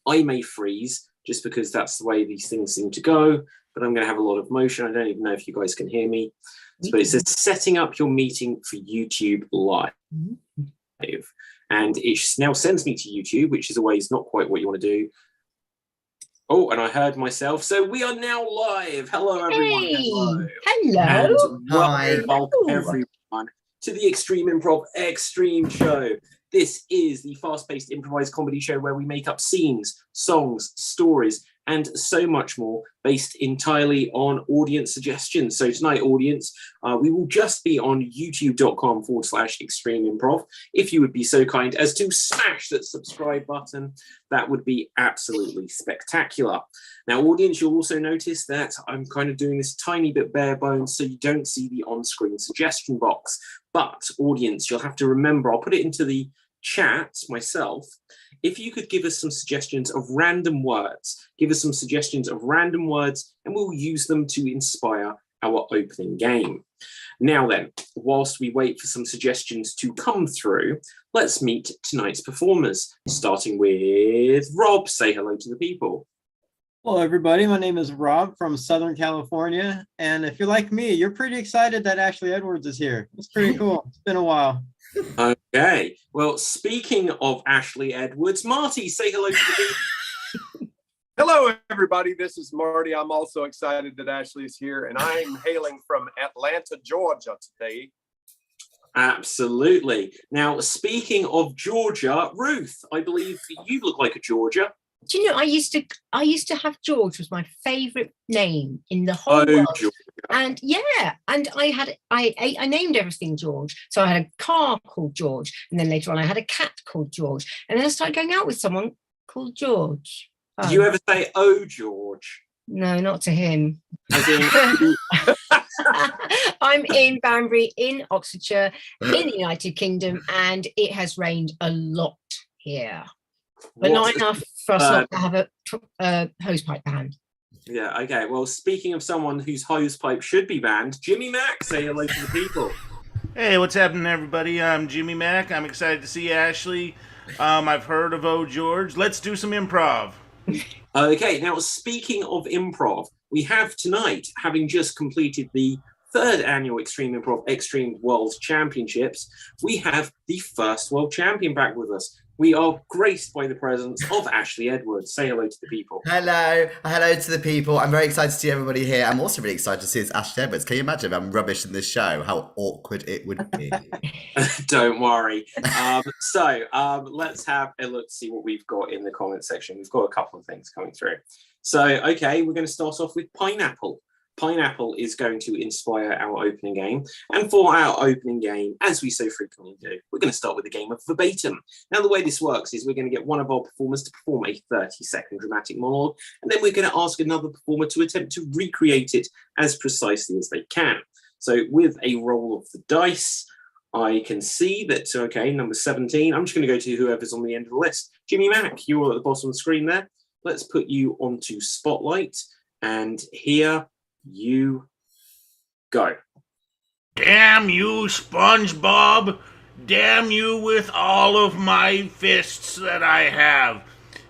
I may freeze just because that's the way these things seem to go, but I'm going to have a lot of motion. I don't even know if you guys can hear me. But it says setting up your meeting for YouTube Live. And it now sends me to YouTube, which is always not quite what you want to do. Oh, and I heard myself. So we are now live. Hello, everyone. Hey. Hello. And Hi. welcome everyone to the Extreme Improv Extreme Show. This is the fast-paced improvised comedy show where we make up scenes, songs, stories, and so much more based entirely on audience suggestions. So tonight, audience, we will just be on youtube.com/extreme improv. If you would be so kind as to smash that subscribe button, that would be absolutely spectacular. Now, audience, you'll also notice that I'm kind of doing this tiny bit bare bones so you don't see the on-screen suggestion box. But audience, you'll have to remember, I'll put it into the chat myself. If you could give us some suggestions of random words, give us some suggestions of random words, and we'll use them to inspire our opening game. Now then, whilst we wait for some suggestions to come through, let's meet tonight's performers, starting with Rob. Say hello to the people. Hello, everybody. My name is Rob from Southern California. And if you're like me, you're pretty excited that Ashley Edwards is here. It's pretty cool. It's been a while. Okay. Well, speaking of Ashley Edwards, Marty, say hello to the people. Hello, everybody. This is Marty. I'm also excited that Ashley is here, and I'm hailing from Atlanta, Georgia today. Absolutely. Now, speaking of Georgia, Ruth, I believe you look like a Georgia. Do you know, I used to have George was my favorite name in the whole world. Georgia. And yeah, and I named everything George. So I had a car called George, and then later on I had a cat called George, and then I started going out with someone called George. Do you ever say, "Oh, George"? No, not to him. As in, I'm in Banbury, in Oxfordshire, in the United Kingdom, and it has rained a lot here, but not enough for us not to have a hosepipe band. Yeah, okay. Well, speaking of someone whose hosepipe should be banned, Jimmy Mack, say hello to the people. Hey, what's happening, everybody? I'm Jimmy Mack. I'm excited to see Ashley. I've heard of Oh George. Let's do some improv. Okay, now speaking of improv, we have tonight, having just completed the third annual Extreme Improv Extreme World Championships, we have the first world champion back with us. We are graced by the presence of Ashley Edwards. Say hello to the people. Hello to the people. I'm very excited to see everybody here. I'm also really excited to see it's Ashley Edwards. Can you imagine if I'm rubbish in this show? How awkward it would be. Don't worry. Let's have a look to see what we've got in the comment section. We've got a couple of things coming through. So, okay, we're going to start off with Pineapple. Pineapple is going to inspire our opening game. And for our opening game, as we so frequently do, we're going to start with a game of verbatim. Now, the way this works is we're going to get one of our performers to perform a 30-second dramatic monologue, and then we're going to ask another performer to attempt to recreate it as precisely as they can. So with a roll of the dice, I can see that, okay, number 17, I'm just going to go to whoever's on the end of the list. Jimmy Mack, you're at the bottom of the screen there. Let's put you onto Spotlight, and here you go. Damn you, SpongeBob! Damn you with all of my fists that I have.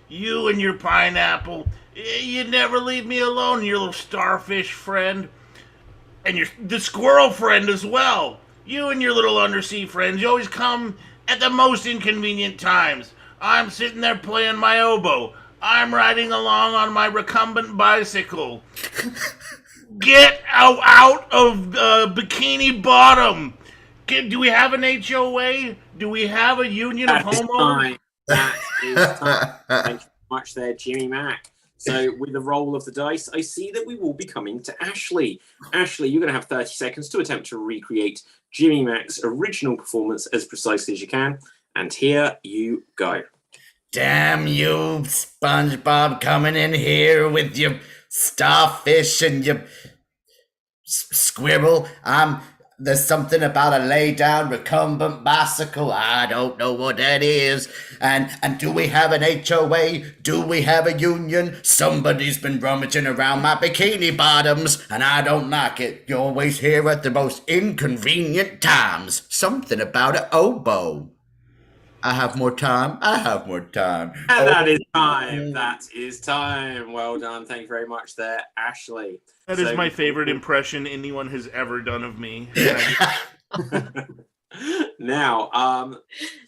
You and your pineapple. You never leave me alone, your little starfish friend. And the squirrel friend as well. You and your little undersea friends. You always come at the most inconvenient times. I'm sitting there playing my oboe. I'm riding along on my recumbent bicycle. Get out of Bikini Bottom. Do we have an HOA? Do we have a union of homeowners? That is time. Thank you very much there, Jimmy Mack. So with the roll of the dice, I see that we will be coming to Ashley. Ashley, you're going to have 30 seconds to attempt to recreate Jimmy Mack's original performance as precisely as you can. And here you go. Damn you, SpongeBob, coming in here with your starfish and your squirrel. There's something about a lay-down recumbent bicycle. I don't know what that is. And do we have an HOA? Do we have a union? Somebody's been rummaging around my bikini bottoms, and I don't like it. You're always here at the most inconvenient times. Something about an oboe. I have more time. I have more time. And that is yeah. time. That is time. Well done. Thank you very much there, Ashley. That is So- my favorite impression anyone has ever done of me. Now,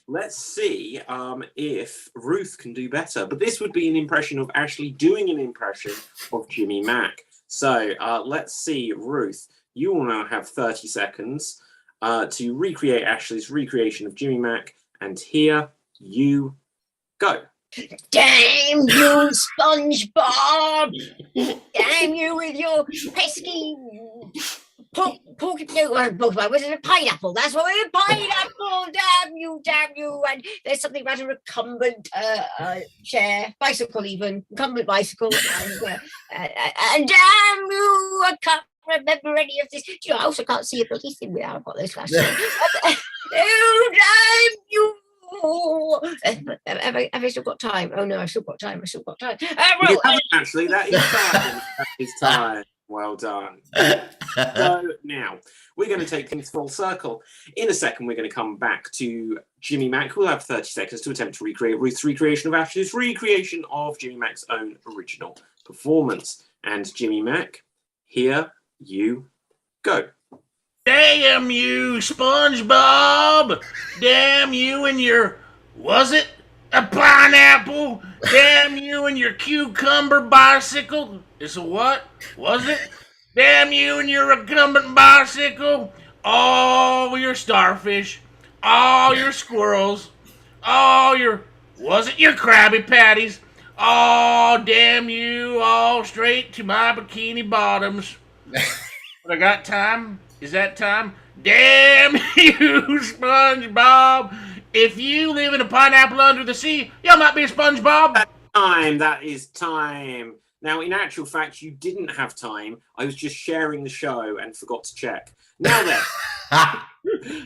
let's see if Ruth can do better. But this would be an impression of Ashley doing an impression of Jimmy Mack. So let's see, Ruth. You will now have 30 seconds to recreate Ashley's recreation of Jimmy Mack. And here you go. Damn you, SpongeBob! Damn you with your pesky was it a pineapple? That's what it is, pineapple! Damn you! And there's something about a recumbent chair, bicycle even, recumbent bicycle, and damn you! I can't remember any of this. You know, I also can't see a bloody thing without I've got those glasses. Oh, damn you! Have I still got time? Oh no, I've still got time. You haven't, actually, that is time. That is time. Well done. So now we're going to take things full circle. In a second, we're going to come back to Jimmy Mack. We'll have 30 seconds to attempt to recreate Ruth's recreation of Ashley's recreation of Jimmy Mack's own original performance. And Jimmy Mack, here you go. Damn you, SpongeBob! Damn you and your, was it a pineapple? Damn you and your cucumber bicycle. It's a what? Was it? Damn you and your recumbent bicycle. All your starfish. All your squirrels. All your, was it your Krabby Patties? Oh, damn you, all straight to my bikini bottoms. But I got time? Is that time? Damn you, SpongeBob! If you live in a pineapple under the sea, you might be a SpongeBob. Time. That is time. Now, in actual fact, you didn't have time. I was just sharing the show and forgot to check. Now then.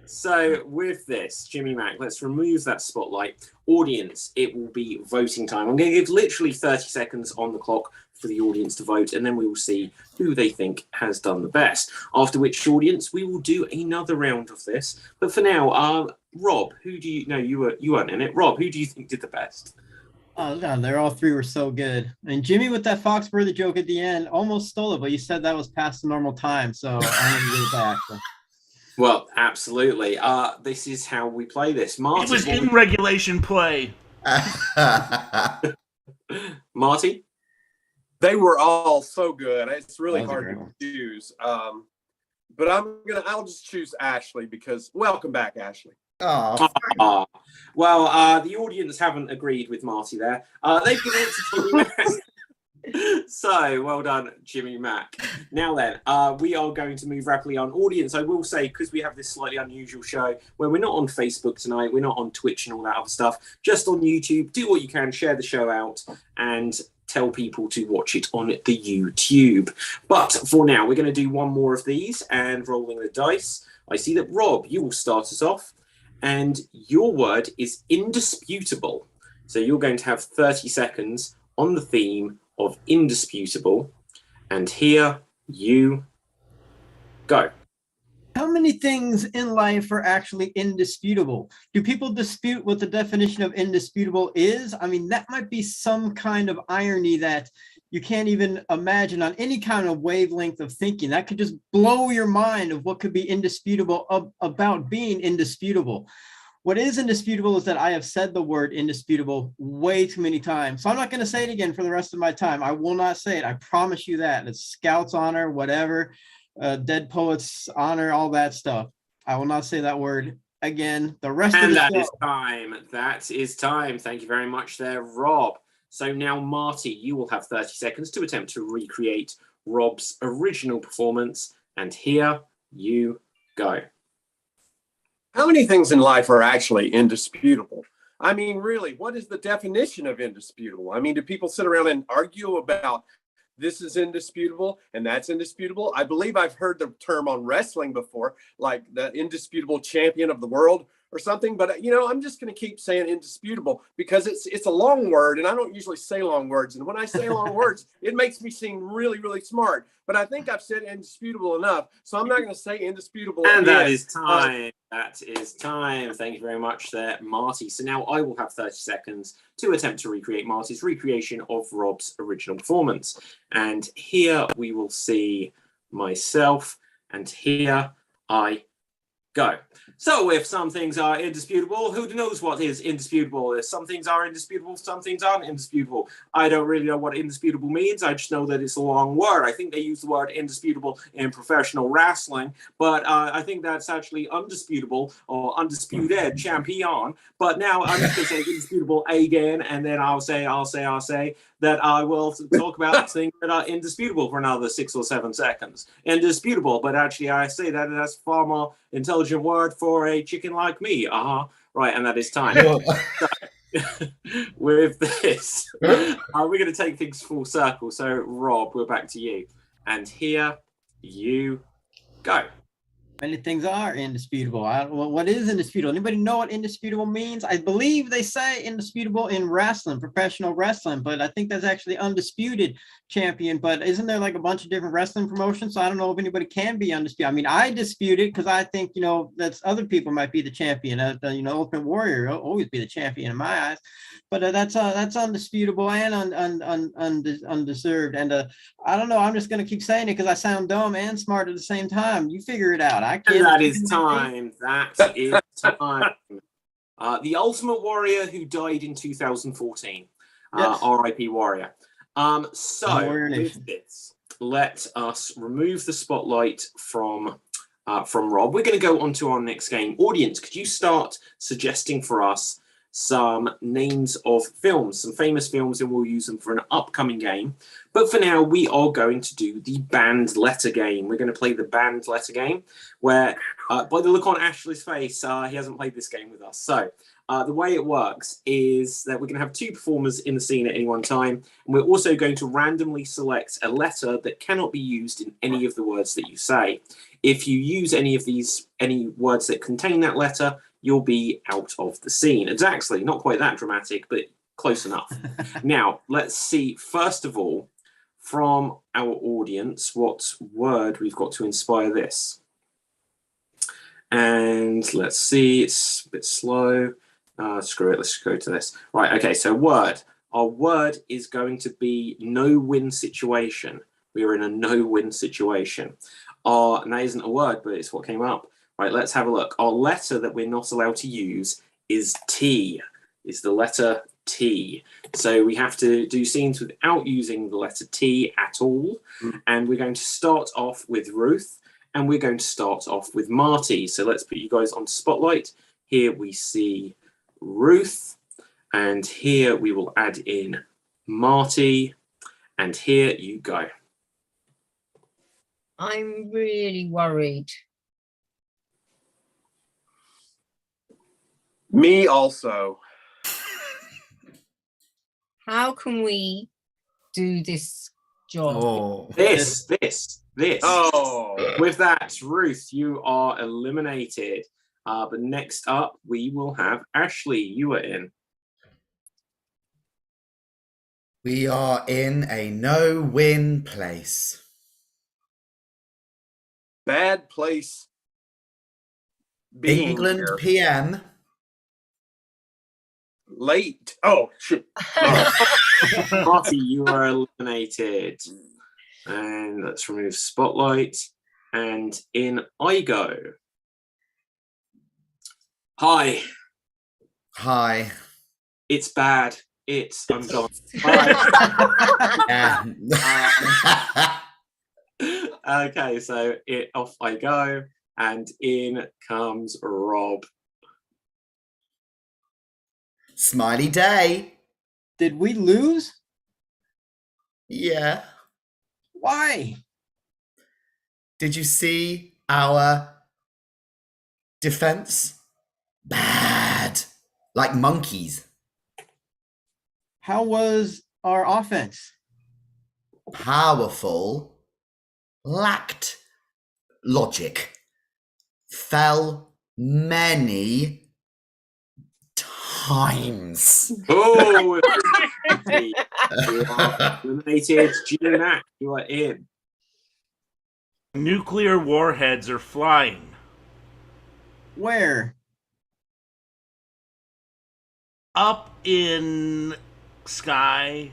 So with this, Jimmy Mack, let's remove that spotlight. Audience, it will be voting time. I'm going to give literally 30 seconds on the clock for the audience to vote, and then we will see who they think has done the best. After which, audience, we will do another round of this. But for now, Rob, who do you know? You weren't in it. Rob, who do you think did the best? Oh no, they're all three were so good. And Jimmy with that Foxworthy joke at the end almost stole it, but you said that was past the normal time, so I'm gonna give it back. Well, absolutely. This is how we play this. Marty, It was in regulation play. Marty? They were all so good. It's really That was a hard great to one. choose. But I'll just choose Ashley because welcome back, Ashley. Oh, Well, the audience haven't agreed with Marty there. They've given it to Jimmy Mack. So, well done, Jimmy Mack. Now then, we are going to move rapidly on. Audience, I will say, because we have this slightly unusual show where we're not on Facebook tonight, we're not on Twitch and all that other stuff, just on YouTube. Do what you can, share the show out, and tell people to watch it on the YouTube. But for now, we're going to do one more of these and rolling the dice. I see that, Rob, you will start us off. And your word is indisputable. So you're going to have 30 seconds on the theme of indisputable. And here you go. How many things in life are actually indisputable? Do people dispute what the definition of indisputable is? I mean, that might be some kind of irony that you can't even imagine on any kind of wavelength of thinking. That could just blow your mind of what could be indisputable about being indisputable. What is indisputable is that I have said the word indisputable way too many times. So I'm not going to say it again for the rest of my time. I will not say it. I promise you that. It's Scout's honor, whatever, Dead Poets honor, all that stuff. I will not say that word again. The rest of And the that show. is time. That is time. Thank you very much there, Rob. So now, Marty, you will have 30 seconds to attempt to recreate Rob's original performance. And here you go. How many things in life are actually indisputable? I mean, really, what is the definition of indisputable? I mean, do people sit around and argue about this is indisputable and that's indisputable? I believe I've heard the term on wrestling before, like the indisputable champion of the world or something. But I'm just going to keep saying indisputable because it's a long word, and I don't usually say long words. And when I say long words, it makes me seem really, really smart. But I think I've said indisputable enough, so I'm not going to say indisputable. And again. that is time. That is time. Thank you very much there, Marty. So now I will have 30 seconds to attempt to recreate Marty's recreation of Rob's original performance. And here we will see myself, and here I go. So if some things are indisputable, who knows what is indisputable? If some things are indisputable, some things aren't indisputable. I don't really know what indisputable means. I just know that it's a long word. I think they use the word indisputable in professional wrestling, but I think that's actually undisputable or undisputed champion. But now I'm just going to say indisputable again, and then I'll say that I will talk about things that are indisputable for another 6 or 7 seconds. Indisputable, but actually I say that that's far more intelligent word for a chicken like me. Right, and that is time. So, with this, we're going to take things full circle. So, Rob, we're back to you. And here you go. Many things are indisputable. What is indisputable? Anybody know what indisputable means? I believe they say indisputable in wrestling, professional wrestling, but I think that's actually undisputed champion. But isn't there like a bunch of different wrestling promotions? So I don't know if anybody can be undisputed. I mean, I dispute it because I think, that's other people might be the champion. Ultimate Warrior will always be the champion in my eyes. But that's undisputable and undeserved. And I don't know. I'm just going to keep saying it because I sound dumb and smart at the same time. You figure it out. I can't. And that is time. That is time. The Ultimate Warrior who died in 2014. Yes. R.I.P. Warrior. So Warrior with Nation. this, let us remove the spotlight from Rob. We're going to go on to our next game. Audience, could you start suggesting for us some names of films, some famous films, and we'll use them for an upcoming game. But for now, we are going to do the banned letter game. We're going to play the banned letter game, where, by the look on Ashley's face, he hasn't played this game with us. So the way it works is that we're going to have 2 performers in the scene at any one time, and we're also going to randomly select a letter that cannot be used in any of the words that you say. If you use any words that contain that letter, you'll be out of the scene. It's actually not quite that dramatic, but close enough. Now, let's see, first of all, from our audience, what word we've got to inspire this. And let's see, it's a bit slow. Screw it, let's go to this. Right, okay, so word. Our word is going to be no-win situation. We are in a no-win situation. And that isn't a word, but it's what came up. Right, let's have a look. Our letter that we're not allowed to use is T, is the letter T. So we have to do scenes without using the letter T at all. And we're going to start off with Ruth, and we're going to start off with Marty. So let's put you guys on spotlight. Here we see Ruth, and here we will add in Marty, and here you go. I'm really worried. Me also. How can we do this job? Oh. This. Oh. With that, Ruth, you are eliminated. But next up, we will have Ashley. You are in. We are in a no-win place. Bad place. Being England here. PM. Late. Oh, shit. Marty, you are eliminated. And let's remove spotlight. And in I go. Hi. Hi. It's bad. I'm gone. Bye. Yeah. Okay, so off I go. And in comes Rob. Smiley day. Did we lose? Yeah. Why? Did you see our defense? Bad. Like monkeys. How was our offense? Powerful. Lacked logic. Fell many times. Oh, you are eliminated. G-Mac, you are in. Nuclear warheads are flying. Where? Up in sky.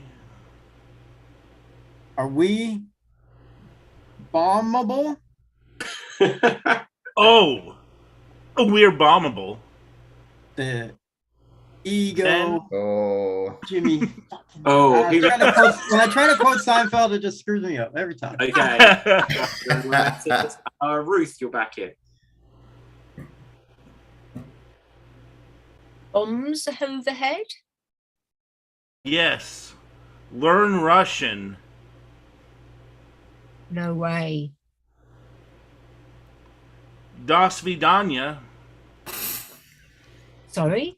Are we bombable? Oh, we're bombable. The ego, Then- Oh. Jimmy. Oh, when I try to quote Seinfeld, it just screws me up every time. okay. Ruth, you're back in. Bombs overhead? Yes. Learn Russian. No way. Das vidanya. Sorry?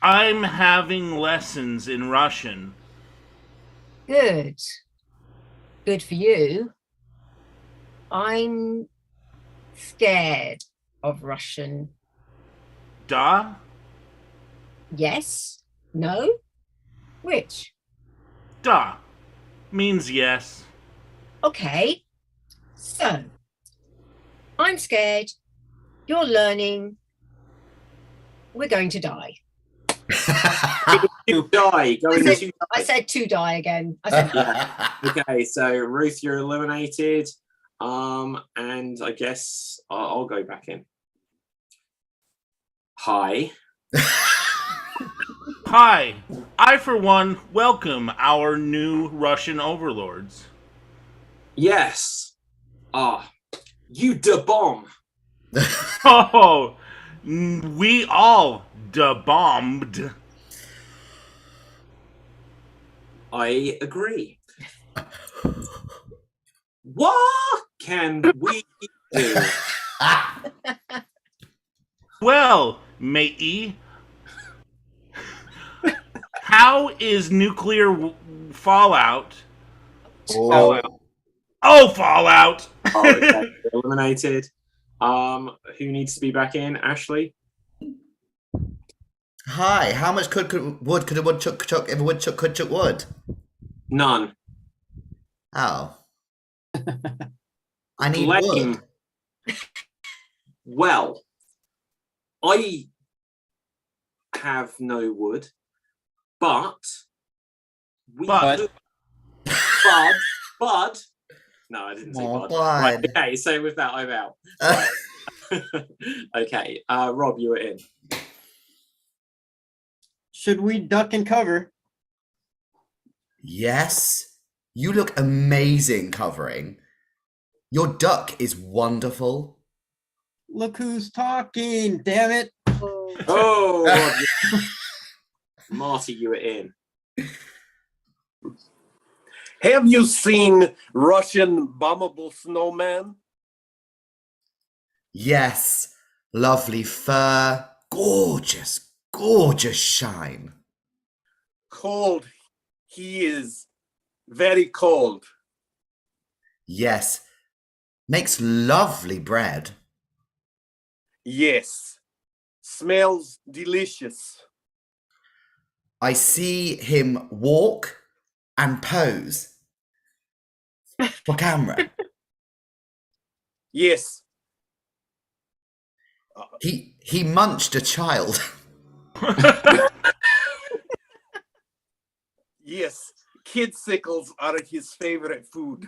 I'm having lessons in Russian. Good. Good for you. I'm scared of Russian. Da? Yes? No? Which? Da. Means yes. Okay. So, I'm scared. You're learning. We're going to die. You die. Going to die. I said to die again. I said Yeah. Okay, so Ruth, you're eliminated. And I guess I'll go back in. Hi. Hi. I, for one, welcome our new Russian overlords. Yes. You da bomb. Oh, we all da-bombed. I agree. What can we do? Well, matey, how is nuclear fallout? Oh. Oh, fallout! Oh, okay. Eliminated. Who needs to be back in? Ashley? Hi, how much wood could a woodchuck chuck if a woodchuck could chuck wood? None. Oh. I need Blame. wood. Well, I have no wood, but we But. could- Bud. No, I didn't say Oh, bud. bud. Right, okay, so with that, I'm out. Right. Okay, Rob, you were in. Should we duck and cover? Yes. You look amazing covering. Your duck is wonderful. Look who's talking, damn it. Oh, Rob, Marty, you were in. Have you seen Russian bombable snowman? Yes. Lovely fur. Gorgeous, gorgeous shine. Cold. He is very cold. Yes. Makes lovely bread. Yes. Smells delicious. I see him walk and pose for camera. Yes. He munched a child. Yes. Kidsicles are his favorite food.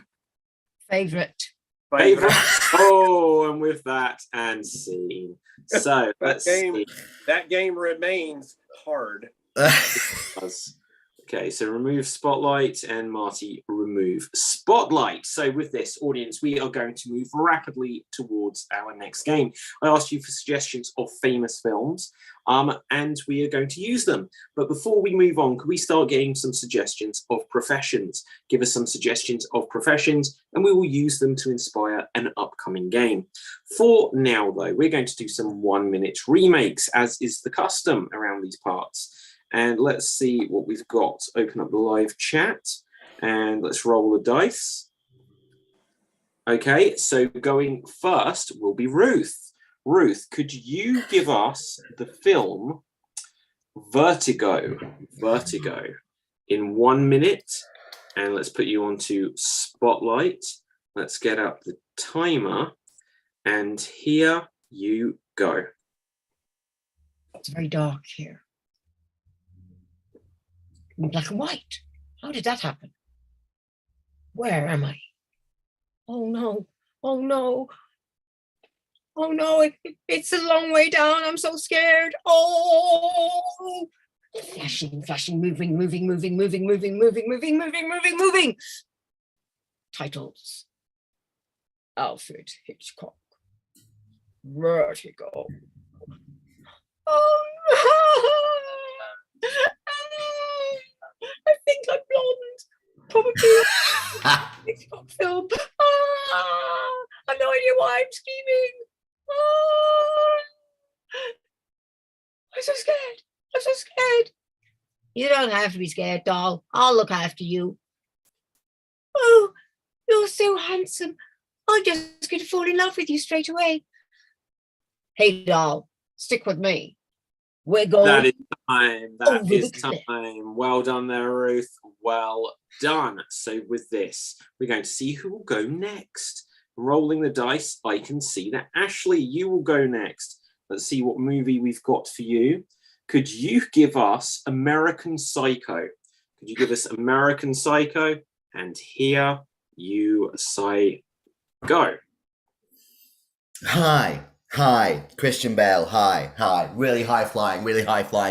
favorite. Favorite. Oh, and with that, and scene. So let's see. That game remains hard. Okay, so remove spotlight, and Marty, remove spotlight. So with this, audience, we are going to move rapidly towards our next game. I asked you for suggestions of famous films, and we are going to use them. But before we move on, could we start getting some suggestions of professions? Give us some suggestions of professions, and we will use them to inspire an upcoming game. For now, though, we're going to do some 1-minute remakes, as is the custom around these parts. And let's see what we've got. Open up the live chat and let's roll the dice. Okay, so going first will be Ruth. Ruth, could you give us the film Vertigo? Vertigo in 1 minute. And let's put you onto Spotlight. Let's get up the timer. And here you go. It's very dark here. In black and white. How did that happen? Where am I? Oh no. Oh no. Oh no, it's a long way down. I'm so scared. Oh, flashing, moving. Titles. Alfred Hitchcock. Vertigo. Oh no. I think I'm blonde. Probably Hitchcock film. I've no idea why I'm screaming. I'm so scared. I'm so scared. You don't have to be scared, doll. I'll look after you. Oh, you're so handsome. I'm just going to fall in love with you straight away. Hey, doll, stick with me. We're going. That is time. That over is the cliff. time. Well done there, Ruth. Well done. So with this, we're going to see who will go next. Rolling the dice, I can see that Ashley, you will go next. Let's see what movie we've got for you. Could you give us American Psycho? Could you give us American Psycho? And here you say go. Hi, Christian Bale, hi. Really high flying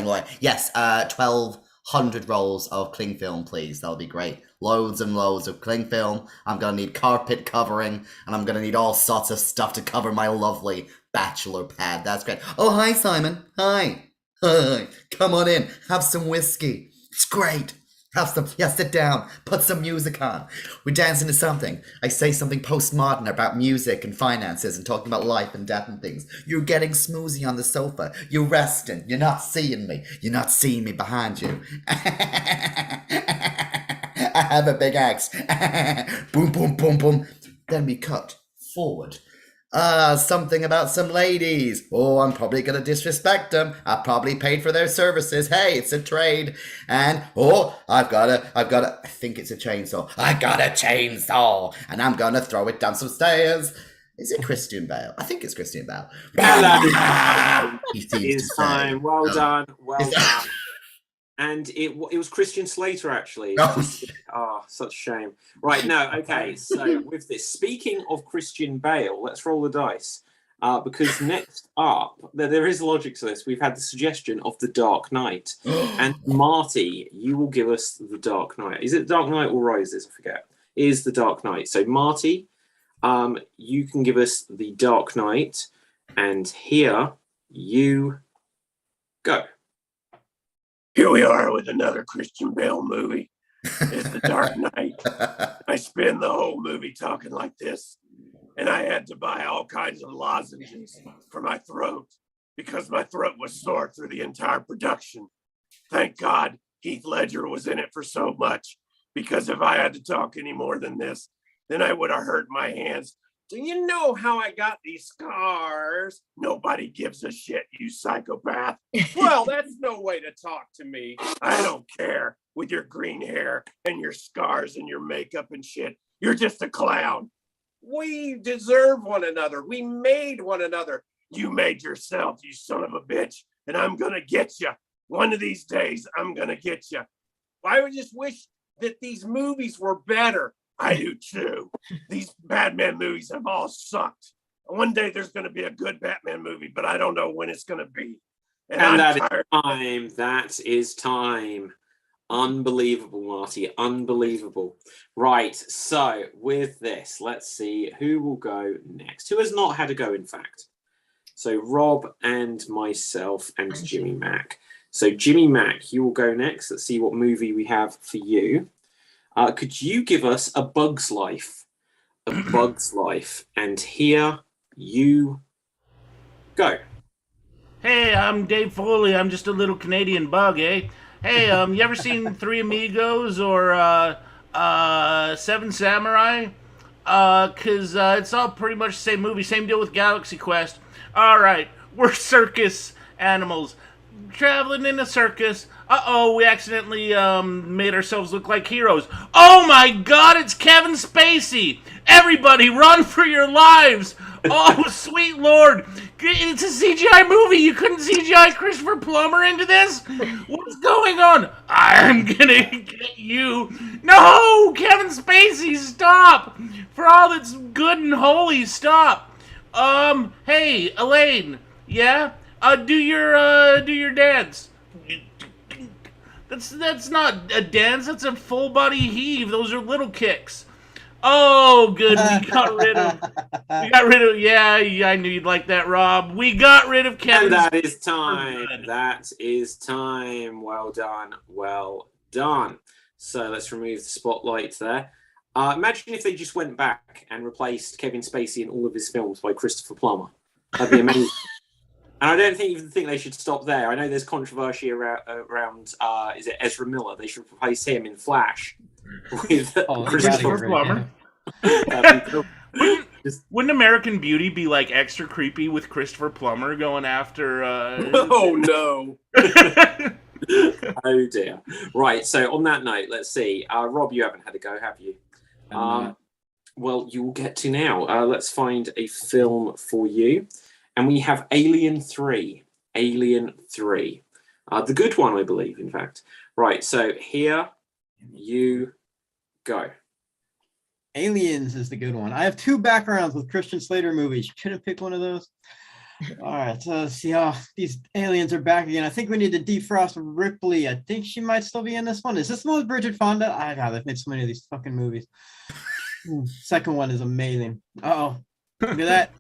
line. Yes, 1,200 rolls of cling film, please. That'll be great. Loads and loads of cling film. I'm gonna need carpet covering, and I'm gonna need all sorts of stuff to cover my lovely bachelor pad. That's great. Oh, hi, Simon. Hi. Come on in. Have some whiskey. It's great. Have some, sit down, put some music on. We're dancing to something. I say something postmodern about music and finances and talking about life and death and things. You're getting smoozy on the sofa. You're resting. You're not seeing me. You're not seeing me behind you. I have a big axe. Boom, boom, boom, boom. Then we cut forward. Something about some ladies. Oh, I'm probably gonna disrespect them. I probably paid for their services. Hey, it's a trade. And I've got I think it's a chainsaw. I got a chainsaw, and I'm gonna throw it down some stairs. Is it Christian Bale? I think it's Christian Bale. It's time. Well done. Well done. And it was Christian Slater, actually. Such a shame. Right, no, okay. So with this, speaking of Christian Bale, let's roll the dice. Because next up, there is logic to this. We've had the suggestion of The Dark Knight. And Marty, you will give us The Dark Knight. Is it The Dark Knight or Rises? I forget. It is The Dark Knight. So Marty, you can give us The Dark Knight. And here you go. Here we are with another Christian Bale movie. It's The Dark Knight. I spend the whole movie talking like this, and I had to buy all kinds of lozenges for my throat because my throat was sore through the entire production. Thank God Heath Ledger was in it for so much, because if I had to talk any more than this, then I would have hurt my hands. Do you know how I got these scars? Nobody gives a shit, you psychopath. Well, that's no way to talk to me. I don't care with your green hair and your scars and your makeup and shit. You're just a clown. We deserve one another. We made one another. You made yourself, you son of a bitch. And I'm going to get you. One of these days, I'm going to get you. I would just wish that these movies were better. I do too. These Batman movies have all sucked. One day there's going to be a good Batman movie, but I don't know when it's going to be. And that is time. That is time. Unbelievable, Marty. Unbelievable. Right. So with this, let's see who will go next. Who has not had a go, in fact? So Rob and myself and Jimmy Mack. So Jimmy Mack, you will go next. Let's see what movie we have for you. Could you give us A Bug's Life? A Bug's Life. And here you go. Hey, I'm Dave Foley. I'm just a little Canadian bug, eh? Hey, you ever seen Three Amigos or Seven Samurai? Because it's all pretty much the same movie. Same deal with Galaxy Quest. All right, we're circus animals traveling in a circus. Uh-oh, we accidentally made ourselves look like heroes. Oh my God, it's Kevin Spacey! Everybody, run for your lives! Oh, sweet Lord, it's a CGI movie. You couldn't CGI Christopher Plummer into this? What's going on? I'm gonna get you. No, Kevin Spacey, stop! For all that's good and holy, stop. Hey, Elaine, yeah? Do your dance. That's not a dance. That's a full body heave. Those are little kicks. Oh, good. We got rid of. Yeah, I knew you'd like that, Rob. We got rid of Kevin. And that is time. That is time. Well done. Well done. So let's remove the spotlight there. Imagine if they just went back and replaced Kevin Spacey in all of his films by Christopher Plummer. That'd be amazing. And I don't even think they should stop there. I know there's controversy around is it Ezra Miller? They should replace him in Flash with Christopher Plummer. Wouldn't American Beauty be like extra creepy with Christopher Plummer going after? Oh no! Oh dear. Right. So on that note, let's see. Rob, you haven't had a go, have you? Well, you will get to now. Let's find a film for you. And we have Alien 3. Alien 3. The good one, I believe, in fact. Right, so here you go. Aliens is the good one. I have 2 backgrounds with Christian Slater movies. Couldn't pick one of those. All right, so let's see how these aliens are back again. I think we need to defrost Ripley. I think she might still be in this one. Is this the one with Bridget Fonda? They've made so many of these fucking movies. Second one is amazing. Uh-oh, look at that.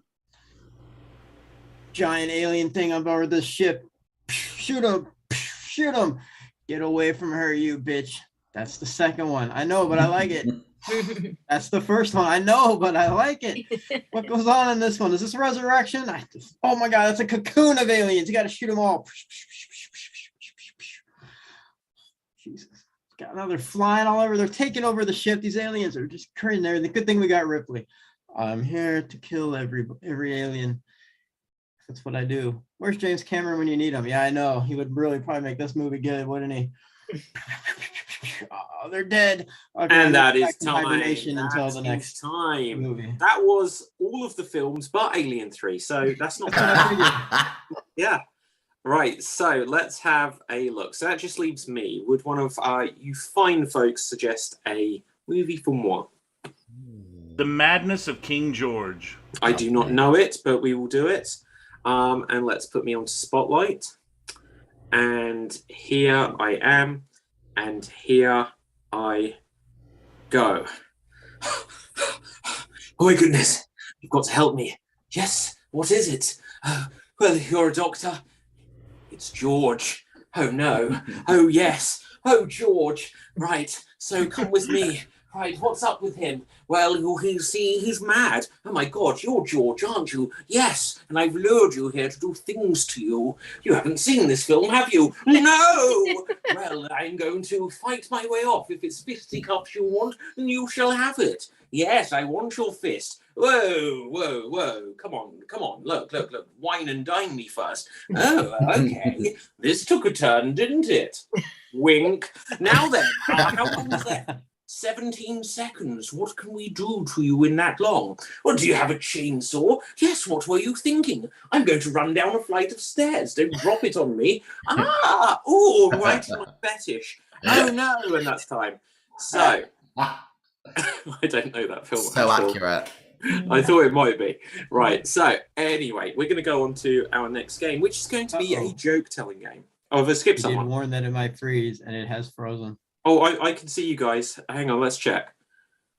Giant alien thing on board this ship. Shoot him. Shoot him. Get away from her, you bitch. That's the second one. I know, but I like it. That's the first one. I know, but I like it. What goes on in this one? Is this Resurrection? Oh my God, that's a cocoon of aliens. You got to shoot them all. Jesus. Got another flying all over. They're taking over the ship. These aliens are just crazy. The good thing we got Ripley. I'm here to kill every alien. That's what I do. Where's James Cameron when you need him? Yeah, I know. He would really probably make this movie good, wouldn't he? Oh, they're dead. Okay, and that is time. Until the next time. Movie. That was all of the films but Alien 3. So that's not bad. Yeah. Right. So let's have a look. So that just leaves me. Would one of you fine folks suggest a movie for moi? The Madness of King George. I do not know it, but we will do it. And let's put me onto Spotlight. And here I am. And here I go. Oh my goodness. You've got to help me. Yes. What is it? Well, you're a doctor. It's George. Oh no. Oh yes. Oh George. Right. So come with me. Right, what's up with him? Well, you see, he's mad. Oh my God, you're George, aren't you? Yes, and I've lured you here to do things to you. You haven't seen this film, have you? No! Well, I'm going to fight my way off. If it's fisticuffs you want, then you shall have it. Yes, I want your fist. Whoa, whoa, whoa. Come on. Look. Wine and dine me first. Oh, okay. This took a turn, didn't it? Wink. Now then, how long was that? 17 seconds. What can we do to you in that long? Well, do you have a chainsaw? Yes, what were you thinking? I'm going to run down a flight of stairs. Don't drop it on me. Right in my fetish. Oh no, and that's time. So, I don't know that film. So accurate. I thought it might be. Right, so anyway, we're going to go on to our next game, which is going to be a joke-telling game. Oh, have I skipped someone? I did warn that it might freeze, and it has frozen. Oh, I can see you guys. Hang on, let's check.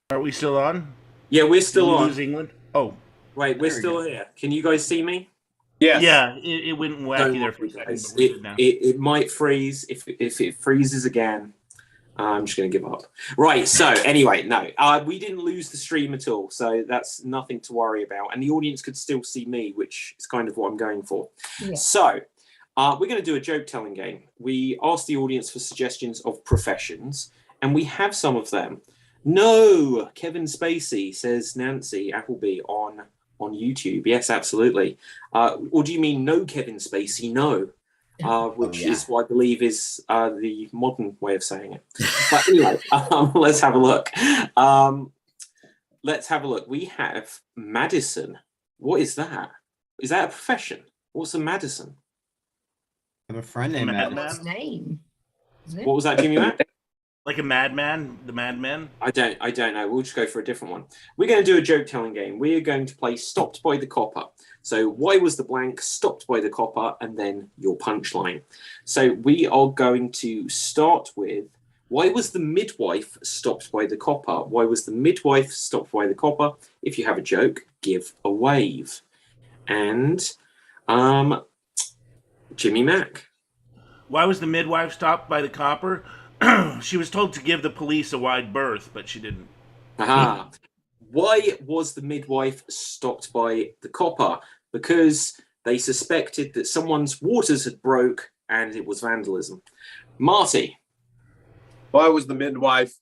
Are we still on? Yeah, we're still on. Lose England? Oh. Wait, we're still here. Can you guys see me? Yes. Yeah, it went wacky there for a second. But we're good now. It might freeze. If it freezes again, I'm just going to give up. Right, so anyway, no. We didn't lose the stream at all, so that's nothing to worry about. And the audience could still see me, which is kind of what I'm going for. Yeah. So we're going to do a joke-telling game. We asked the audience for suggestions of professions, and we have some of them. No, Kevin Spacey, says Nancy Appleby on on YouTube. Yes, absolutely. Or do you mean no Kevin Spacey? No. Which is what I believe is the modern way of saying it. But anyway, let's have a look. We have Madison. What is that? Is that a profession? What's a Madison? I have a friend named Madman? Madison. What's his name? Isn't it? What was that, Jimmy Mac? Like a madman? The madman? I don't know. We'll just go for a different one. We're going to do a joke telling game. We are going to play Stopped by the Copper. So why was the blank stopped by the copper, and then your punchline. So we are going to start with, why was the midwife stopped by the copper? Why was the midwife stopped by the copper? If you have a joke, give a wave. And Jimmy Mac. Why was the midwife stopped by the copper? She was told to give the police a wide berth, but she didn't. Aha. Why was the midwife stopped by the copper? Because they suspected that someone's waters had broke and it was vandalism. Marty. Why was the midwife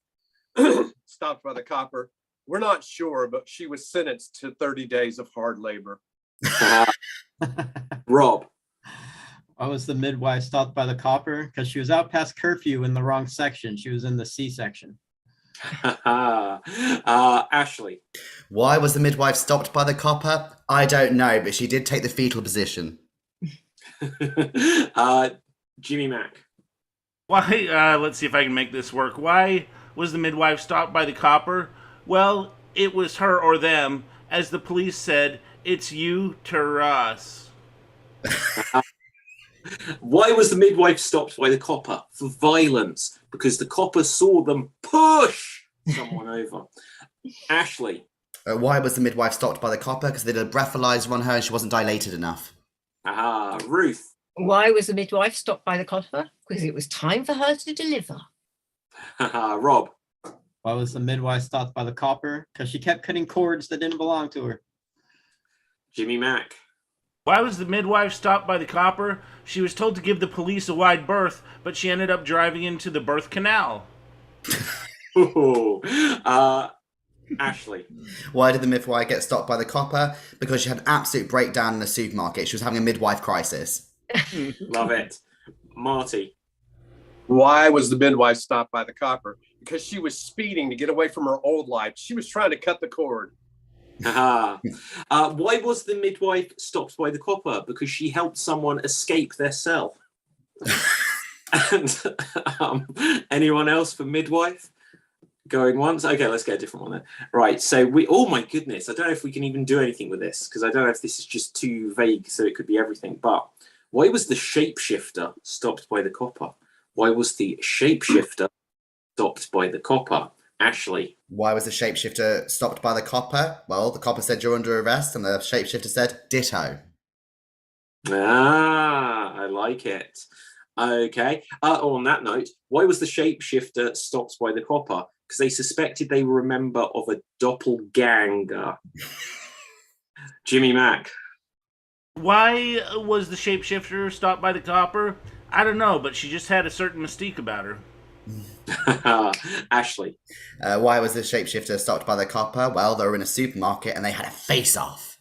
stopped by the copper? We're not sure, but she was sentenced to 30 days of hard labor. Rob. Why was the midwife stopped by the copper? Because she was out past curfew in the wrong section. She was in the C section. Ashley. Why was the midwife stopped by the copper? I don't know, but she did take the fetal position. Jimmy Mac. Why? Let's see if I can make this work. Why was the midwife stopped by the copper? Well, it was her or them. As the police said, it's you to us. Why was the midwife stopped by the copper? For violence. Because the copper saw them push someone over. Ashley. Why was the midwife stopped by the copper? Because they did a breathalyzer on her and she wasn't dilated enough. Ruth. Why was the midwife stopped by the copper? Because it was time for her to deliver. Rob. Why was the midwife stopped by the copper? Because she kept cutting cords that didn't belong to her. Jimmy Mac. Why was the midwife stopped by the copper? She was told to give the police a wide berth, but she ended up driving into the birth canal. Ashley. Why did the midwife get stopped by the copper? Because she had an absolute breakdown in the supermarket. She was having a midwife crisis. Love it. Marty. Why was the midwife stopped by the copper? Because she was speeding to get away from her old life. She was trying to cut the cord. Why was the midwife stopped by the copper? Because she helped someone escape their cell. And anyone else for midwife? Going once? Okay, let's get a different one then. Right, so oh my goodness, I don't know if we can even do anything with this, because I don't know if this is just too vague, so it could be everything. But why was the shapeshifter stopped by the copper? Why was the shapeshifter stopped by the copper? Ashley. Why was the shapeshifter stopped by the copper? Well, the copper said you're under arrest, and the shapeshifter said ditto. I like it. Okay. On that note, why was the shapeshifter stopped by the copper? Because they suspected they were a member of a doppelganger. Jimmy Mac. Why was the shapeshifter stopped by the copper? I don't know, but she just had a certain mystique about her. Ashley. Why was the shapeshifter stopped by the copper? Well, they were in a supermarket and they had a face-off.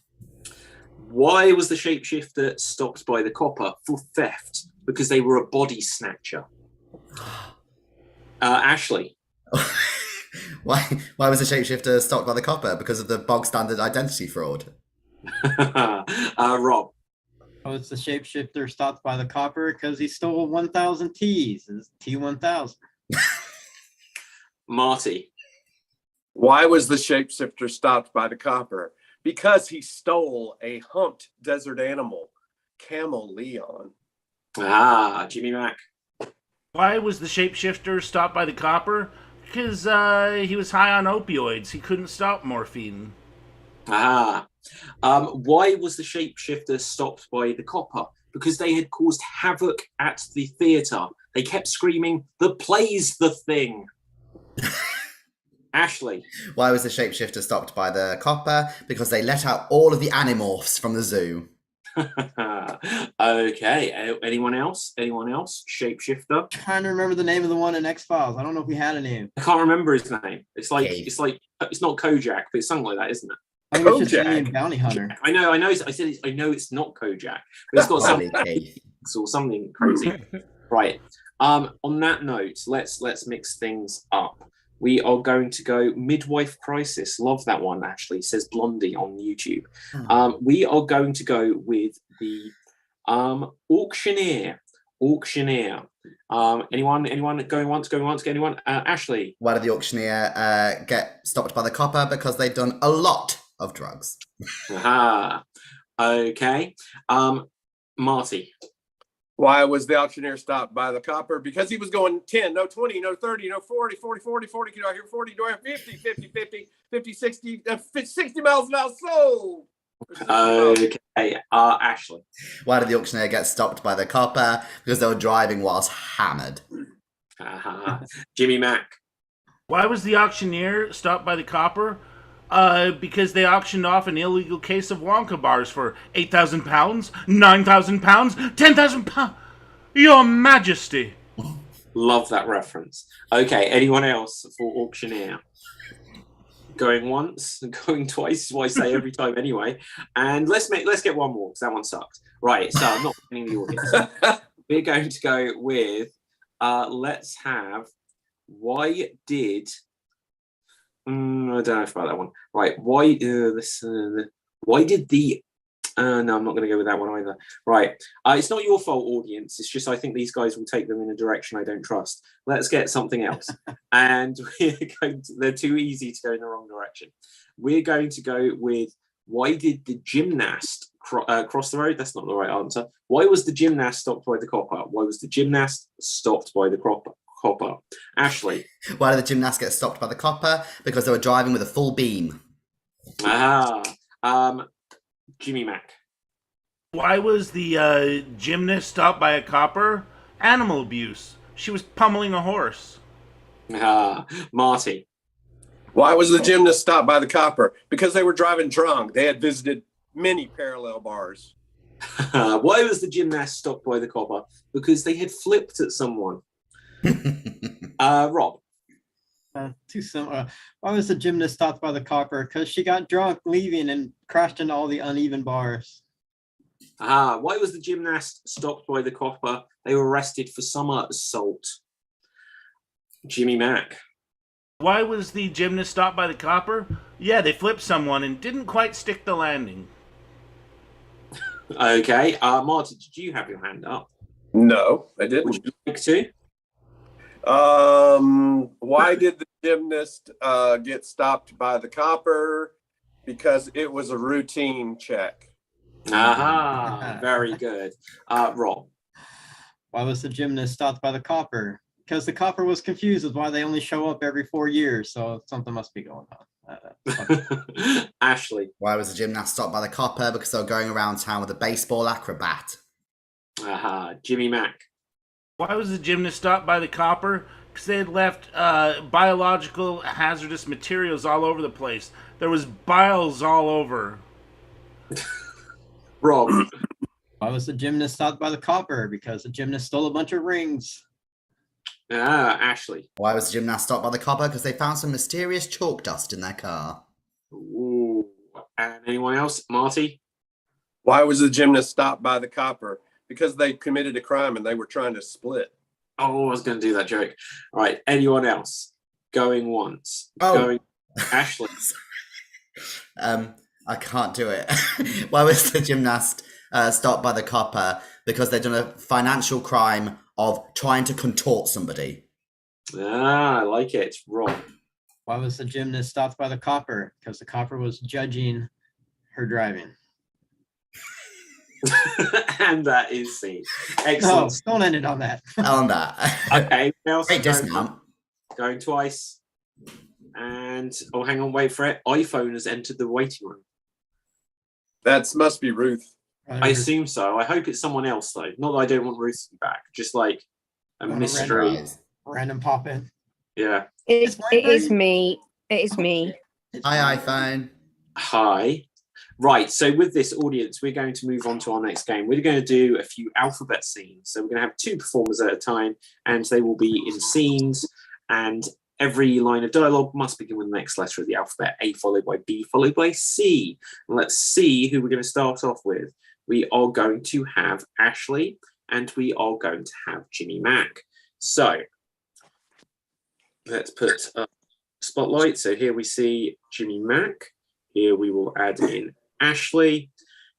Why was the shapeshifter stopped by the copper? For theft. Because they were a body snatcher. Ashley. Why was the shapeshifter stopped by the copper? Because of the bog standard identity fraud. Rob. Why was the shapeshifter stopped by the copper? Because he stole 1,000 T's. It's T1000. Marty. Why was the shapeshifter stopped by the copper? Because he stole a humped desert animal, Camel Leon. Jimmy Mac. Why was the shapeshifter stopped by the copper? Because he was high on opioids. He couldn't stop morphine. Why was the shapeshifter stopped by the copper? Because they had caused havoc at the theatre. They kept screaming, "The play's the thing." Ashley. Why was the shapeshifter stopped by the copper? Because they let out all of the animorphs from the zoo. Okay. Anyone else? Shapeshifter. Trying to remember the name of the one in X-Files. I don't know if we had a name. I can't remember his name. It's Gabe. it's not Kojak, but it's something like that, isn't it? I think it's just Kojak. Alien Bounty Hunter. I know. I said I know it's not Kojak, but it's got Bloody something Keith. or something crazy. Right. On that note, let's mix things up. We are going to go Midwife Crisis. Love that one, actually, says Blondie on YouTube. We are going to go with the Auctioneer. Anyone going once, get anyone? Ashley. Why did the auctioneer get stopped by the copper? Because they've done a lot of drugs. Aha. Okay. Marty. Why was the auctioneer stopped by the copper? Because he was going 10, no 20, no 30, no 40, 40, 40, 40. Do I hear 40? Do I hear 50, 50, 50, 50, 60, 60 miles an hour? Sold. Okay. Ashley. Why did the auctioneer get stopped by the copper? Because they were driving whilst hammered. Jimmy Mack. Why was the auctioneer stopped by the copper? Because they auctioned off an illegal case of Wonka bars for 8,000 pounds, 9,000 pounds, 10,000 pounds. Your Majesty. Love that reference. Okay, anyone else for Auctioneer? Going once, going twice is what I say every time anyway. And let's get one more because that one sucked. Right, so I'm not winning the audience. We're going to go with let's have why did I don't know about that one. Right, why did the no, I'm not going to go with that one either. Right, it's not your fault, audience. It's just I think these guys will take them in a direction I don't trust. Let's get something else. And they're too easy to go in the wrong direction. We're going to go with why did the gymnast cross the road? That's not the right answer. Why was the gymnast stopped by the copper? Why was the gymnast stopped by the copper? Ashley. Why did the gymnast get stopped by the copper? Because they were driving with a full beam. Jimmy Mack. Why was the gymnast stopped by a copper? Animal abuse. She was pummeling a horse. Marty. Why was the gymnast stopped by the copper? Because they were driving drunk. They had visited many parallel bars. Why was the gymnast stopped by the copper? Because they had flipped at someone. Rob. Too similar. Why was the gymnast stopped by the copper? Because she got drunk leaving and crashed into all the uneven bars. Why was the gymnast stopped by the copper? They were arrested for summer assault. Jimmy Mack. Why was the gymnast stopped by the copper? Yeah, they flipped someone and didn't quite stick the landing. Okay. Marty, did you have your hand up? No, I didn't. Would you like to? Why did the gymnast get stopped by the copper? Because it was a routine check. Very good. Rob. Why was the gymnast stopped by the copper? Because the copper was confused with why they only show up every 4 years, so something must be going on. Ashley. Why was the gymnast stopped by the copper? Because they were going around town with a baseball acrobat. Jimmy Mack. Why was the gymnast stopped by the copper? Because they had left biological hazardous materials all over the place. There was biles all over. Rob. Why was the gymnast stopped by the copper? Because the gymnast stole a bunch of rings. Ashley. Why was the gymnast stopped by the copper? Because they found some mysterious chalk dust in their car. Ooh. And anyone else? Marty? Why was the gymnast stopped by the copper? Because they committed a crime and they were trying to split. Oh, I was going to do that joke. All right. Anyone else? Going once. Oh. Going. Ashley. I can't do it. Why was the gymnast stopped by the copper? Because they'd done a financial crime of trying to contort somebody. I like it. Rob. Why was the gymnast stopped by the copper? Because the copper was judging her driving. And that is C. No, Excellent. don't end it on that. On that. Okay. Else Great dismount. going twice. And hang on, wait for it. iPhone has entered the waiting room. That must be Ruth. I assume so. I hope it's someone else though. Not that I don't want Ruth to be back. Just like a mystery. Random pop in. Yeah. It is me. It is me. Hi, iPhone. Hi. Right. So with this audience, we're going to move on to our next game. We're going to do a few alphabet scenes. So we're going to have 2 performers at a time, and they will be in scenes. And Every line of dialogue must begin with the next letter of the alphabet, A followed by B followed by C. And let's see who we're going to start off with. We are going to have Ashley and we are going to have Jimmy Mack. So let's put a spotlight. So here we see Jimmy Mack. Here we will add in Ashley.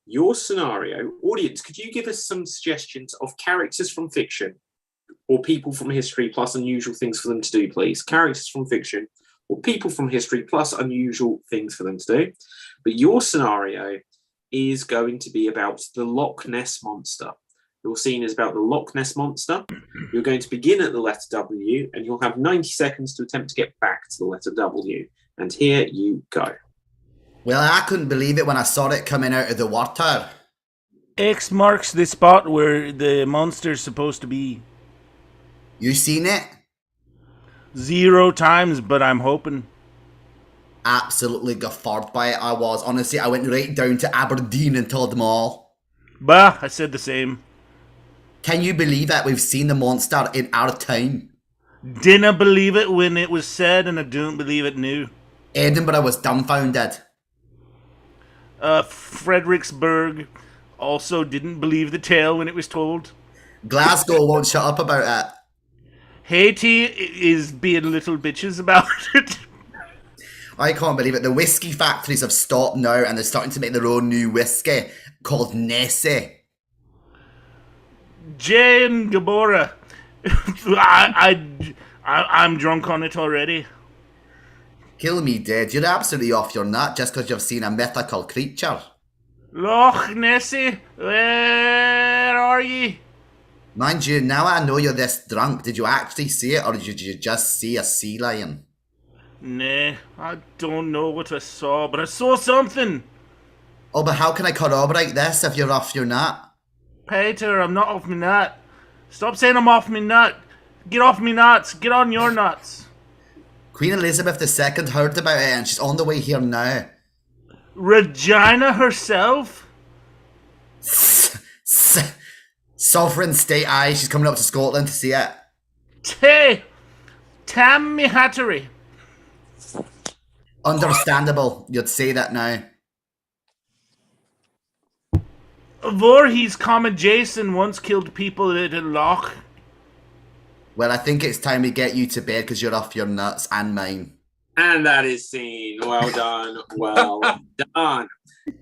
Your scenario, audience, could you give us some suggestions of characters from fiction or people from history plus unusual things for them to do, please? Characters from fiction or people from history plus unusual things for them to do. But your scenario is going to be about the Loch Ness Monster. Your scene is about the Loch Ness Monster. You're going to begin at the letter W and you'll have 90 seconds to attempt to get back to the letter W. And here you go. Well, I couldn't believe it when I saw it coming out of the water. X marks the spot where the monster's supposed to be. You seen it? 0 times, but I'm hoping. Absolutely guffawed by it, I was. Honestly, I went right down to Aberdeen and told them all. Bah, I said the same. Can you believe that we've seen the monster in our town? Didn't believe it when it was said, and I don't believe it now. Edinburgh was dumbfounded. Fredericksburg also didn't believe the tale when it was told. Glasgow won't shut up about it. Haiti is being little bitches about it. I can't believe it. The whiskey factories have stopped now and they're starting to make their own new whiskey called Nessie. Jane Gabora. I'm drunk on it already. Kill me dead. You're absolutely off your nut just because you've seen a mythical creature. Loch Nessie, where are ye? Mind you, now I know you're this drunk, did you actually see it or did you just see a sea lion? Nah, I don't know what I saw, but I saw something. Oh, but how can I corroborate this if you're off your nut? Peter, I'm not off me nut. Stop saying I'm off me nut. Get off me nuts. Get on your nuts. Queen Elizabeth II heard about it and she's on the way here now. Regina herself? Sovereign state eye, she's coming up to Scotland to see it. Tammy Hattery. Understandable, you'd say that now. Voorhees, Jason once killed people at a loch. Well, I think it's time we get you to bed because you're off your nuts and mine. And that is scene. Well done. Well done.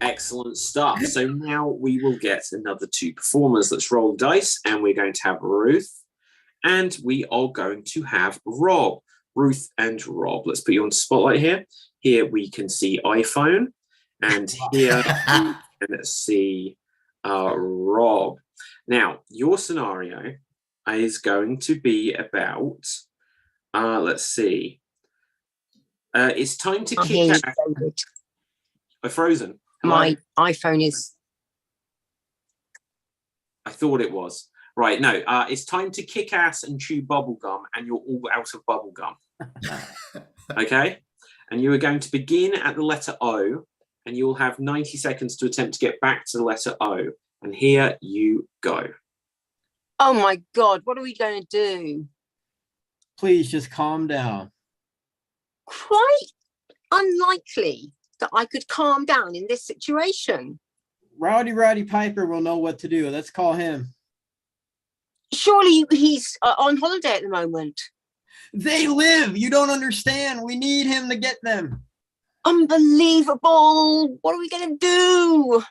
Excellent stuff. So now we will get another 2 performers. Let's roll dice and we're going to have Ruth and we are going to have Rob. Ruth and Rob. Let's put you on spotlight here. Here we can see iPhone and here we can see Rob. Now, your scenario is going to be about, let's see. It's time to kick out. Frozen. My iPhone is. I thought it was. Right, no, it's time to kick ass and chew bubblegum, and you're all out of bubblegum. Okay? And you are going to begin at the letter O, and you will have 90 seconds to attempt to get back to the letter O. And here you go. Oh my God, what are we going to do? Please just calm down. Quite unlikely that I could calm down in this situation. Roddy Piper will know what to do. Let's call him. Surely he's on holiday at the moment. They live. You don't understand. We need him to get them. Unbelievable. What are we going to do?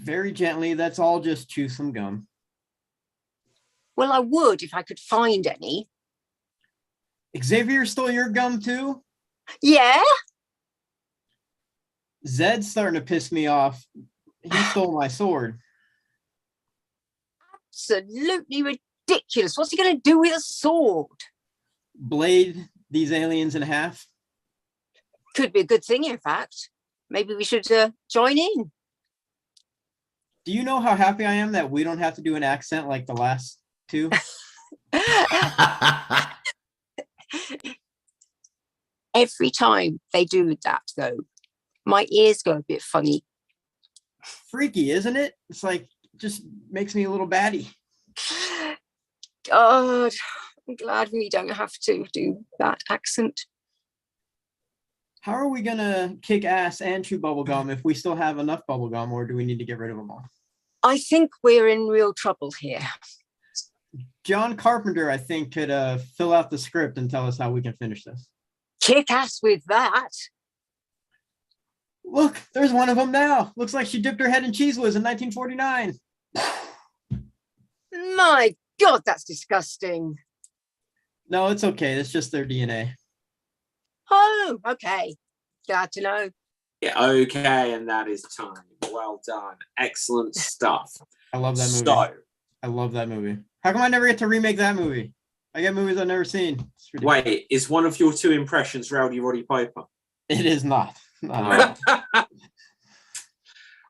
Very gently. Let's all just chew some gum. Well, I would if I could find any. Xavier stole your gum too? Yeah? Zed's starting to piss me off. He stole my sword. Absolutely ridiculous. What's he going to do with a sword? Blade these aliens in half. Could be a good thing, in fact. Maybe we should join in. Do you know how happy I am that we don't have to do an accent like the last two? Every time they do that, though, my ears go a bit funny. Freaky, isn't it? It's like, just makes me a little batty. God, I'm glad we don't have to do that accent. How are we gonna kick ass and chew bubblegum if we still have enough bubblegum, or do we need to get rid of them all? I think we're in real trouble here. John Carpenter, I think, could fill out the script and tell us how we can finish this. Kick ass with that. Look, there's one of them now. Looks like she dipped her head in cheese whiz in 1949. My God, that's disgusting. No, it's okay. It's just their DNA. Oh, okay. Glad to know. Yeah, okay, and that is time. Well done. Excellent stuff. I love that movie. So, I love that movie. How come I never get to remake that movie? I get movies I've never seen. wait, is one of your two impressions Rowdy Roddy Piper? It is not. No.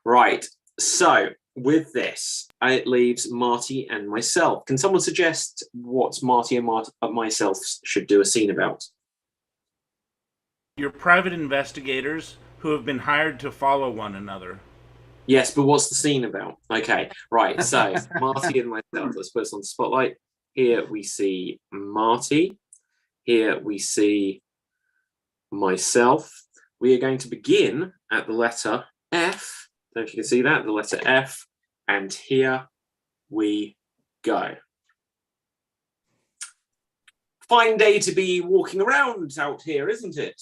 Right. So, with this, it leaves Marty and myself. Can someone suggest what Marty and myself should do a scene about? You're private investigators who have been hired to follow one another. Yes, but what's the scene about? Okay, right. So, Marty and myself, let's put us on the spotlight. Here we see Marty. Here we see myself. We are going to begin at the letter F. I don't know if you can see that, the letter F. And here we go. Fine day to be walking around out here, isn't it?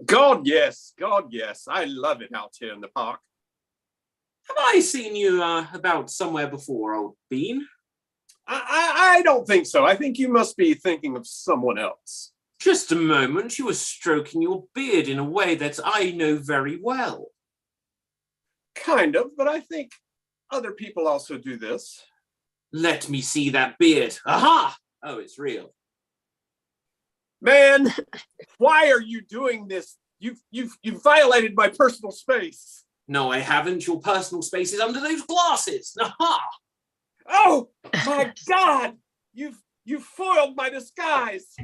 God, yes. God, yes. I love it out here in the park. Have I seen you about somewhere before, old bean? I don't think so. I think you must be thinking of someone else. Just a moment. You were stroking your beard in a way that I know very well. Kind of, but I think other people also do this. Let me see that beard. Aha! Oh, it's real. Man, why are you doing this? You've violated my personal space. No, I haven't. Your personal space is under those glasses. Aha! Oh my God! You've foiled my disguise.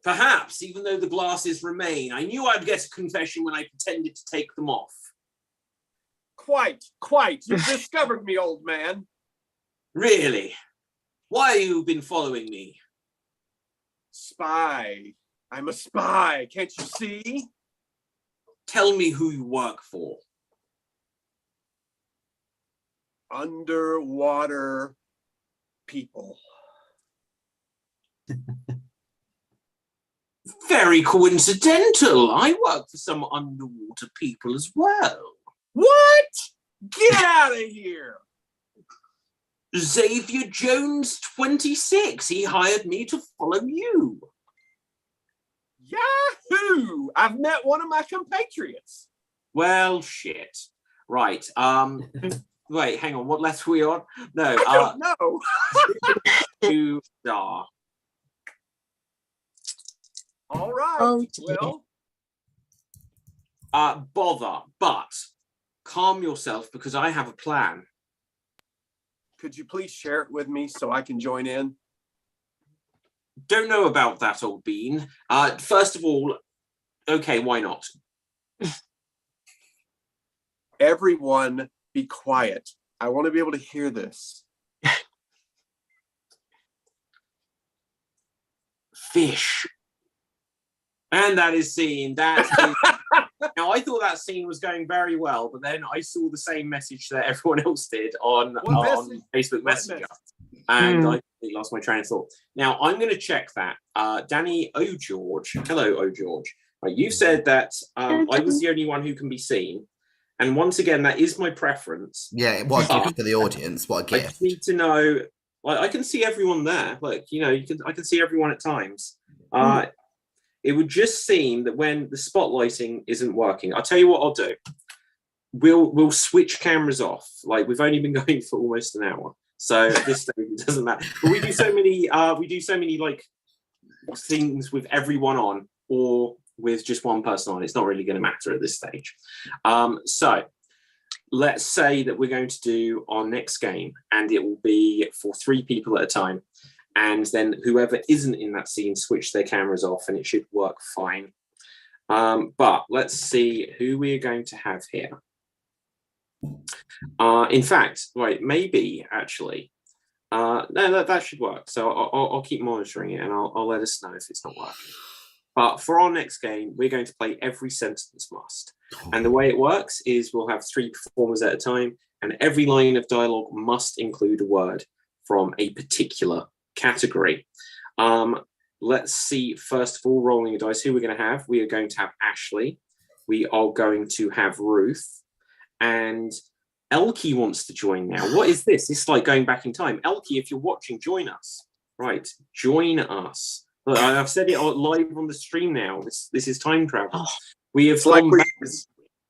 Perhaps, even though the glasses remain, I knew I'd get a confession when I pretended to take them off. Quite. You've discovered me, old man. Really? Why have you been following me? Spy. I'm a spy. Can't you see? Tell me who you work for. Underwater people. Very coincidental. I work for some underwater people as well. What? Get out of here. Xavier Jones, 26. He hired me to follow you. Yahoo! I've met one of my compatriots. Well, shit. Right. Wait, hang on. What letter are we on? No. I don't know. You are. All right. Oh, dear. Well, Bother, but calm yourself because I have a plan. could you please share it with me so I can join in? Don't know about that, old bean. First of all, okay, why not? Everyone be quiet. I want to be able to hear this. Fish. And that is scene. Now, I thought that scene was going very well, but then I saw the same message that everyone else did on Facebook Messenger. And I completely lost my train of thought. Now, I'm going to check that. Danny O'George. Hello, O'George. Right, you've said that I was the only one who can be seen. And once again, that is my preference. Yeah, what a gift for the audience. What a I gift. just need to know, like, I can see everyone there. Like, you know, I can see everyone at times. It would just seem that when the spotlighting isn't working, I'll tell you what I'll do. We'll switch cameras off. Like, we've only been going for almost an hour, so at this stage it doesn't matter. But we do so many like things with everyone on, or with just one person on. It's not really going to matter at this stage. So let's say that we're going to do our next game, and it will be for 3 people at a time. And then whoever isn't in that scene switch their cameras off, and it should work fine. But let's see who we're going to have here. In fact, right, maybe actually No, that should work. So I'll keep monitoring it, and I'll let us know if it's not working. But for our next game, we're going to play Every Sentence Must. And the way it works is we'll have 3 performers at a time, and every line of dialogue must include a word from a particular category. Let's see, first of all, rolling a dice. Who we're going to have? We are going to have Ashley. We are going to have Ruth. And Elkie wants to join now. What is this? It's like going back in time. Elkie, if you're watching, join us. Right, join us. Look, I've said it live on the stream now. This is time travel. We have gone back.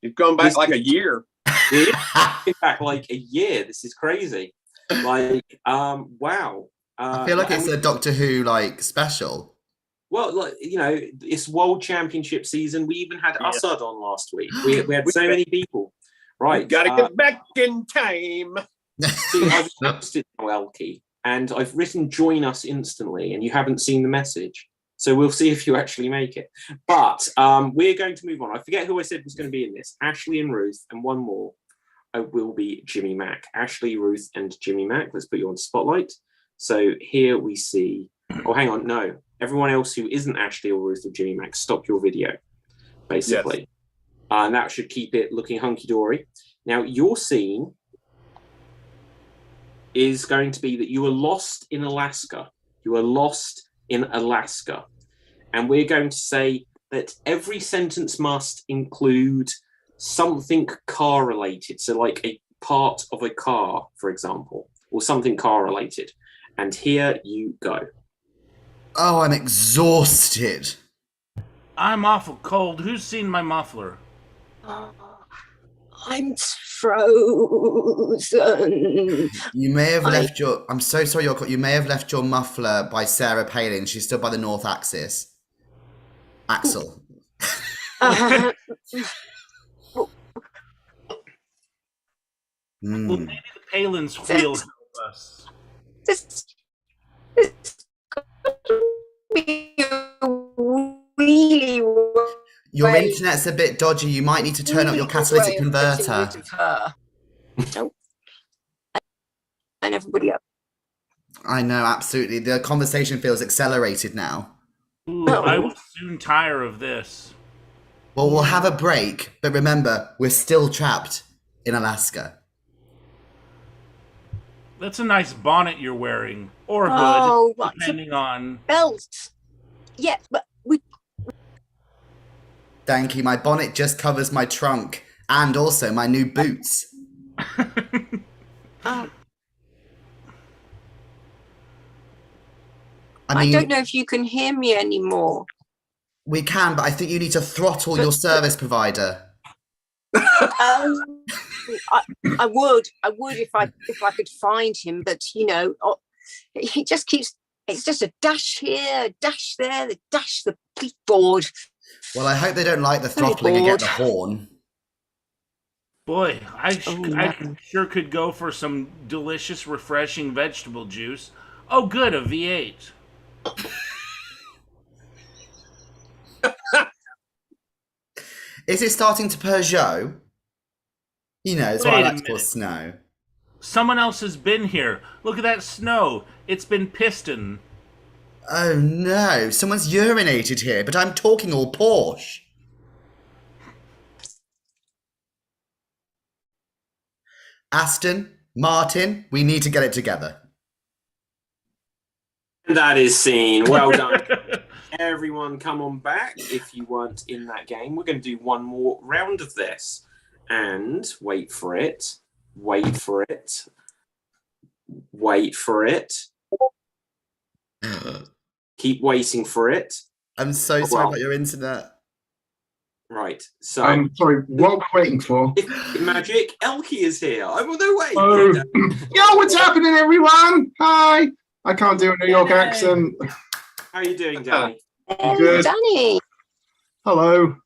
You've gone back like a year. We've been back like a year. This is crazy. Like, wow. I feel like it's a Doctor Who like special. Well, like, you know, it's World Championship season. We even had Assad on last week. We had so many people. Right. Got to get back in time. See, I've posted now, Elkie, and I've written join us instantly, and you haven't seen the message. So we'll see if you actually make it. But we're going to move on. I forget who I said was going to be in this. Ashley and Ruth, and one more will be Jimmy Mack. Ashley, Ruth, and Jimmy Mack. Let's put you on spotlight. So here we see. Oh, hang on. No. Everyone else who isn't Ashley or Ruth or Jimmy Mack, stop your video, basically. Yes. And that should keep it looking hunky-dory. Now, your scene is going to be that you are lost in Alaska. You are lost in Alaska. And we're going to say that every sentence must include something car-related. So like a part of a car, for example, or something car-related. And here you go. Oh, I'm exhausted. I'm awful cold. Who's seen my muffler? I'm frozen. You may have left your. I'm so sorry. You may have left your muffler by Sarah Palin. She's still by the North Axis. Axel. Well, maybe the Palins will help us. This really. Your internet's a bit dodgy. You might need to turn up your catalytic converter. And everybody up. I know, absolutely. The conversation feels accelerated now. Ooh, I will soon tire of this. Well, we'll have a break, but remember, we're still trapped in Alaska. That's a nice bonnet you're wearing, or hood, depending on belt. Yeah, but we. Thank you. My bonnet just covers my trunk and also my new boots. I don't know if you can hear me anymore. We can, but I think you need to throttle your service provider. I would if I could find him, but you know, he just keeps. It's just a dash here, a dash there, the dash the board. Well, I hope they don't like the throttling and get the horn. Boy, I sure could go for some delicious, refreshing vegetable juice. Oh, good, a V8. Is it starting to Peugeot? You know, it's what I like to call snow. Someone else has been here. Look at that snow. It's been piston. Oh no, someone's urinated here, but I'm talking all Porsche. Aston, Martin, we need to get it together. That is scene. Well done. Everyone come on back if you weren't in that game. We're going to do one more round of this. And wait for it. Wait for it. Wait for it. Keep waiting for it. I'm so sorry about your internet. Right. So I'm sorry, what are we waiting for? Magic, Elkie is here. I'm on the way. Oh. Yo, what's happening, everyone? Hi. I can't do a New York accent. How are you doing, Danny? Good. Danny. Hello.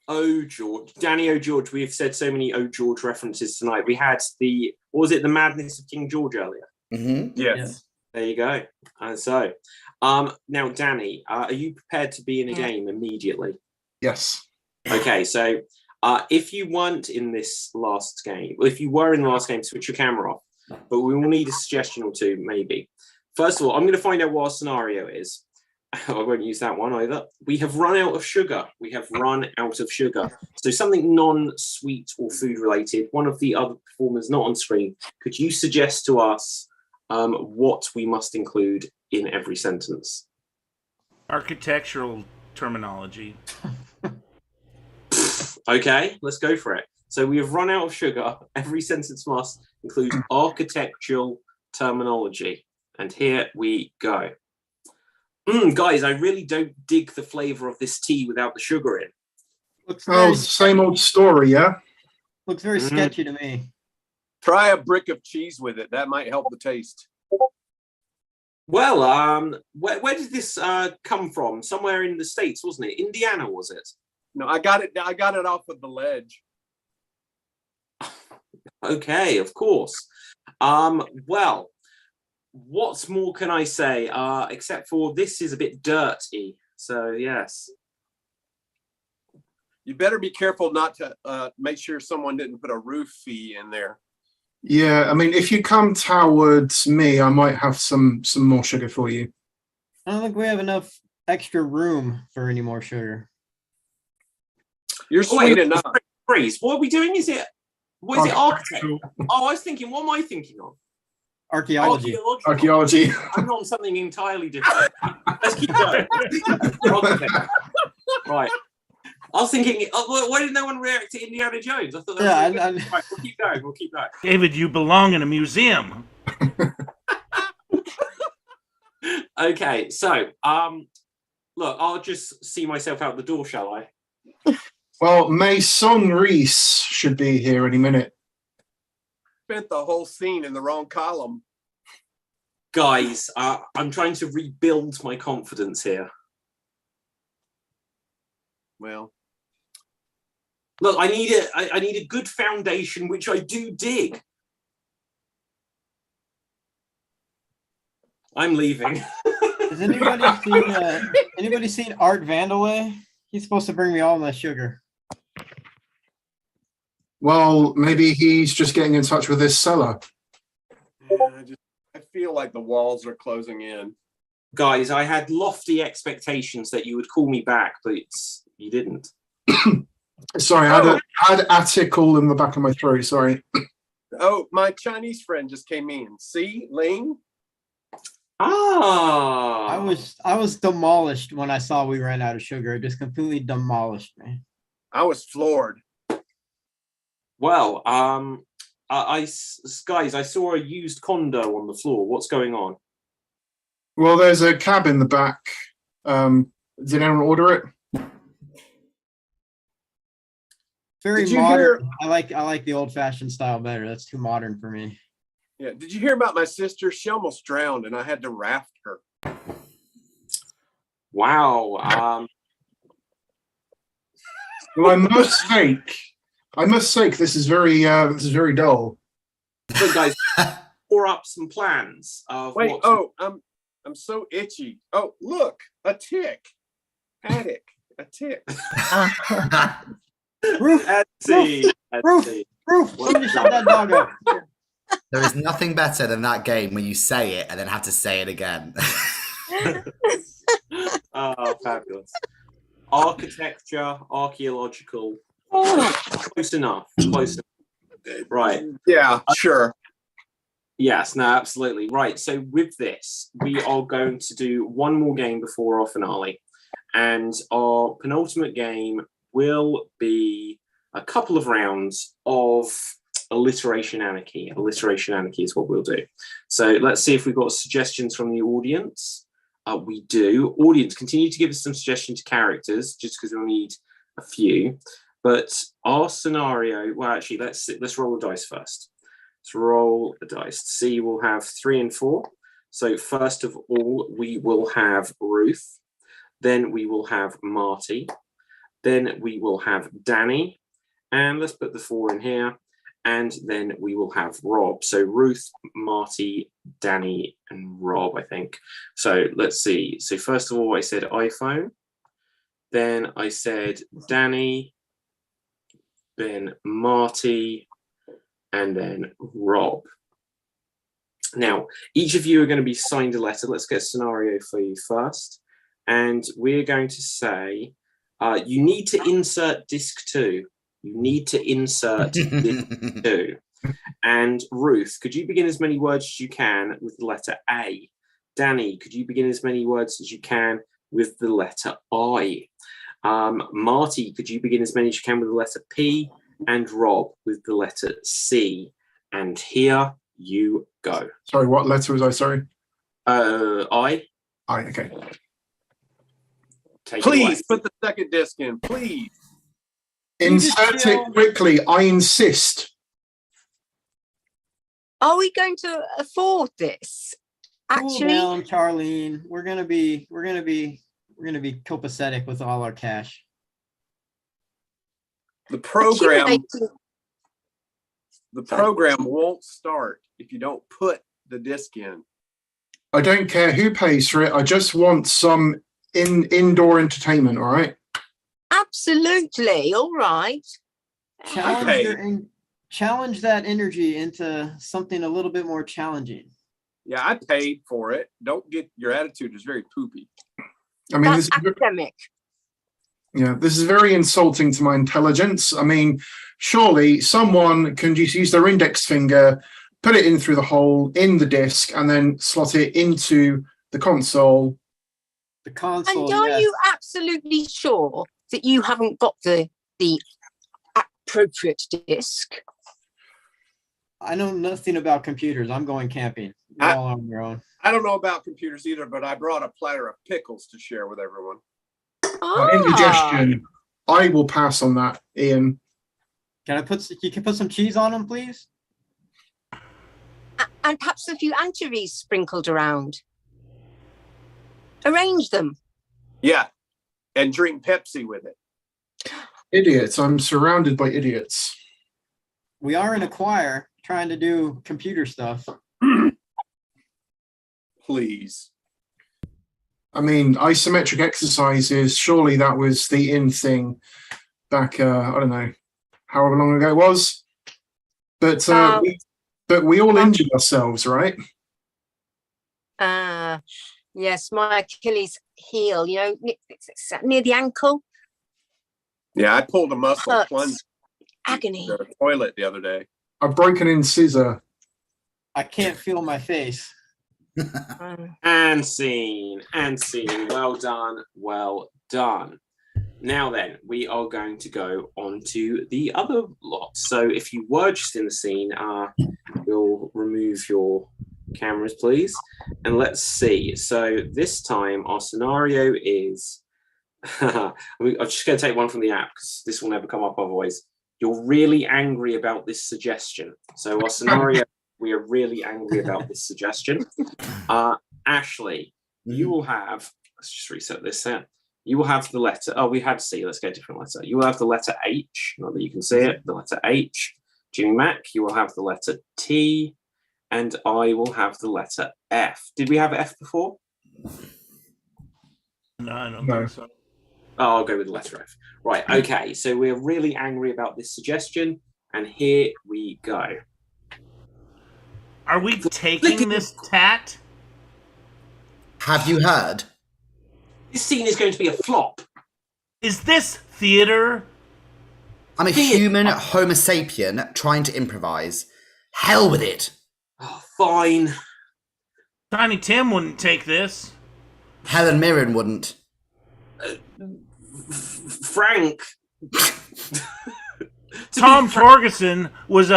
Oh, George. Danny Oh, George. We've said so many Oh, George references tonight. We had what was it, The Madness of King George earlier? Mm-hmm. Yes. There you go. So, now, Danny, are you prepared to be in a game immediately? Yes. Okay, so if you weren't in this last game, if you were in the last game, switch your camera off. but we will need a suggestion or two, maybe. First of all, I'm going to find out what our scenario is. I won't use that one either. We have run out of sugar. We have run out of sugar. So something non-sweet or food related. One of the other performers not on screen, could you suggest to us what we must include in every sentence? Architectural terminology. Okay, let's go for it. So we have run out of sugar. Every sentence must include architectural terminology. And here we go. Guys, I really don't dig the flavor of this tea without the sugar in. Oh, same old story, yeah? Looks very sketchy to me. Try a brick of cheese with it. That might help the taste. Well, where did this come from? Somewhere in the States, wasn't it? Indiana, was it? No, I got it off of the ledge. Okay, of course. Well, what more can I say? Except for this is a bit dirty. So yes. You better be careful not to make sure someone didn't put a roof fee in there. Yeah, I mean, if you come towards me, I might have some more sugar for you. I don't think we have enough extra room for any more sugar. You're sweet enough. Freeze. What are we doing? Is it architecture? Oh, I was thinking, what am I thinking of? Archaeology. Archaeology. I'm on something entirely different. Let's keep going. Right. I was thinking, why did no one react to Indiana Jones? I thought that was right, we'll keep going. We'll keep going. David, you belong in a museum. Okay, so look, I'll just see myself out the door, shall I? Well, Mason Reese should be here any minute. Spent the whole scene in the wrong column. Guys, I'm trying to rebuild my confidence here. Well, look, I need a good foundation, which I do dig. I'm leaving. Has anybody seen Art Vandalay? He's supposed to bring me all my sugar. Well, maybe he's just getting in touch with this seller. Yeah, I feel like the walls are closing in. Guys, I had lofty expectations that you would call me back, but you didn't. Sorry, I had attic all in the back of my throat. Sorry. Oh, my Chinese friend just came in. See, Ling? Ah. I was demolished when I saw we ran out of sugar. It just completely demolished me. I was floored. Well, guys, I saw a used condo on the floor. What's going on? Well, there's a cab in the back. Did anyone order it? Very modern. I like the old-fashioned style better. That's too modern for me. Yeah. Did you hear about my sister? She almost drowned, and I had to raft her. Wow. Well, I must say, this is very dull. So, guys, pour up some plans of Wait. Oh, I'm so itchy. Oh, look, a tick. Attic, a tick. Roof, Etsy. roof. Somebody shut that dog up. There is nothing better than that game when you say it and then have to say it again. Oh, fabulous. Architecture, archaeological. Close enough. Close enough. Right. Yeah, sure. Yes, no, absolutely. Right. So with this, we are going to do one more game before our finale. And our penultimate game will be a couple of rounds of alliteration anarchy. Alliteration anarchy is what we'll do. So let's see if we've got suggestions from the audience. We do. Audience, continue to give us some suggestions to characters, just because we'll need a few. But our scenario, well, actually, let's roll the dice first. Let's roll the dice. See, we'll have 3 and 4. So first of all, we will have Ruth. Then we will have Marty. Then we will have Danny. And let's put the 4 in here. And then we will have Rob. So Ruth, Marty, Danny, and Rob, I think. So let's see. So first of all, I said iPhone. Then I said Danny. Then Marty. And then Rob. Now, each of you are going to be signed a letter. Let's get a scenario for you first. And we're going to say, you need to insert disc 2. You need to insert disc 2. And Ruth, could you begin as many words as you can with the letter A? Danny, could you begin as many words as you can with the letter I? Marty, could you begin as many as you can with the letter P? And Rob with the letter C. And here you go. Sorry, what letter was I? Sorry. I. Okay. Take it Please away. put the second disc in, please. Insert it quickly. I insist. Are we going to afford this? Cool Actually, down, Charlene. We're gonna be copacetic with all our cash. The program accumulating- won't start if you don't put the disc in. I don't care who pays for it. I just want some indoor entertainment. All right. Absolutely. All right. Challenge that energy into something a little bit more challenging. Yeah, I paid for it. Don't get your attitude is very poopy. I mean, That's academic. this is very insulting to my intelligence. I mean, surely someone can just use their index finger, put it in through the hole in the disc, and then slot it into the console. The console. And are yes. you absolutely sure that you haven't got the appropriate disc? I know nothing about computers. I'm going camping. You're all on your own. I don't know about computers either, but I brought a platter of pickles to share with everyone. Indigestion. I will pass on that, Ian. You can put some cheese on them, please? And perhaps a few anchovies sprinkled around. Arrange them. Yeah, and drink Pepsi with it. Idiots. I'm surrounded by idiots. We are in a choir trying to do computer stuff. Please. I mean, isometric exercises, surely that was the in thing back, I don't know, however long ago it was. But we all injured ourselves, right? Yes, my Achilles heel, it's near the ankle. Yeah, I pulled a muscle Hurts. plunge Agony. in the toilet the other day. A broken in scissor. I can't feel my face. And scene. Well done. Well done. Now then, we are going to go on to the other lot. So if you were just in the scene, we'll remove your cameras, please. And let's see. So this time our scenario is... I'm just going to take one from the app because this will never come up otherwise. You're really angry about this suggestion. So our scenario, we are really angry about this suggestion. Ashley, you will have, let's just reset this here. You will have the letter, we had C, let's get a different letter. You will have the letter H, not that you can see it, the letter H. Jimmy Mac, you will have the letter T, and I will have the letter F. Did we have F before? No, I don't No. think so. Oh, I'll go with the letter F. Right, okay, so we're really angry about this suggestion, and here we go. Are we taking this tat? Have you heard? This scene is going to be a flop. Is this theater? I'm a human homo sapien trying to improvise. Hell with it. Oh, fine. Tiny Tim wouldn't take this. Helen Mirren wouldn't. Frank. Tom Torgerson was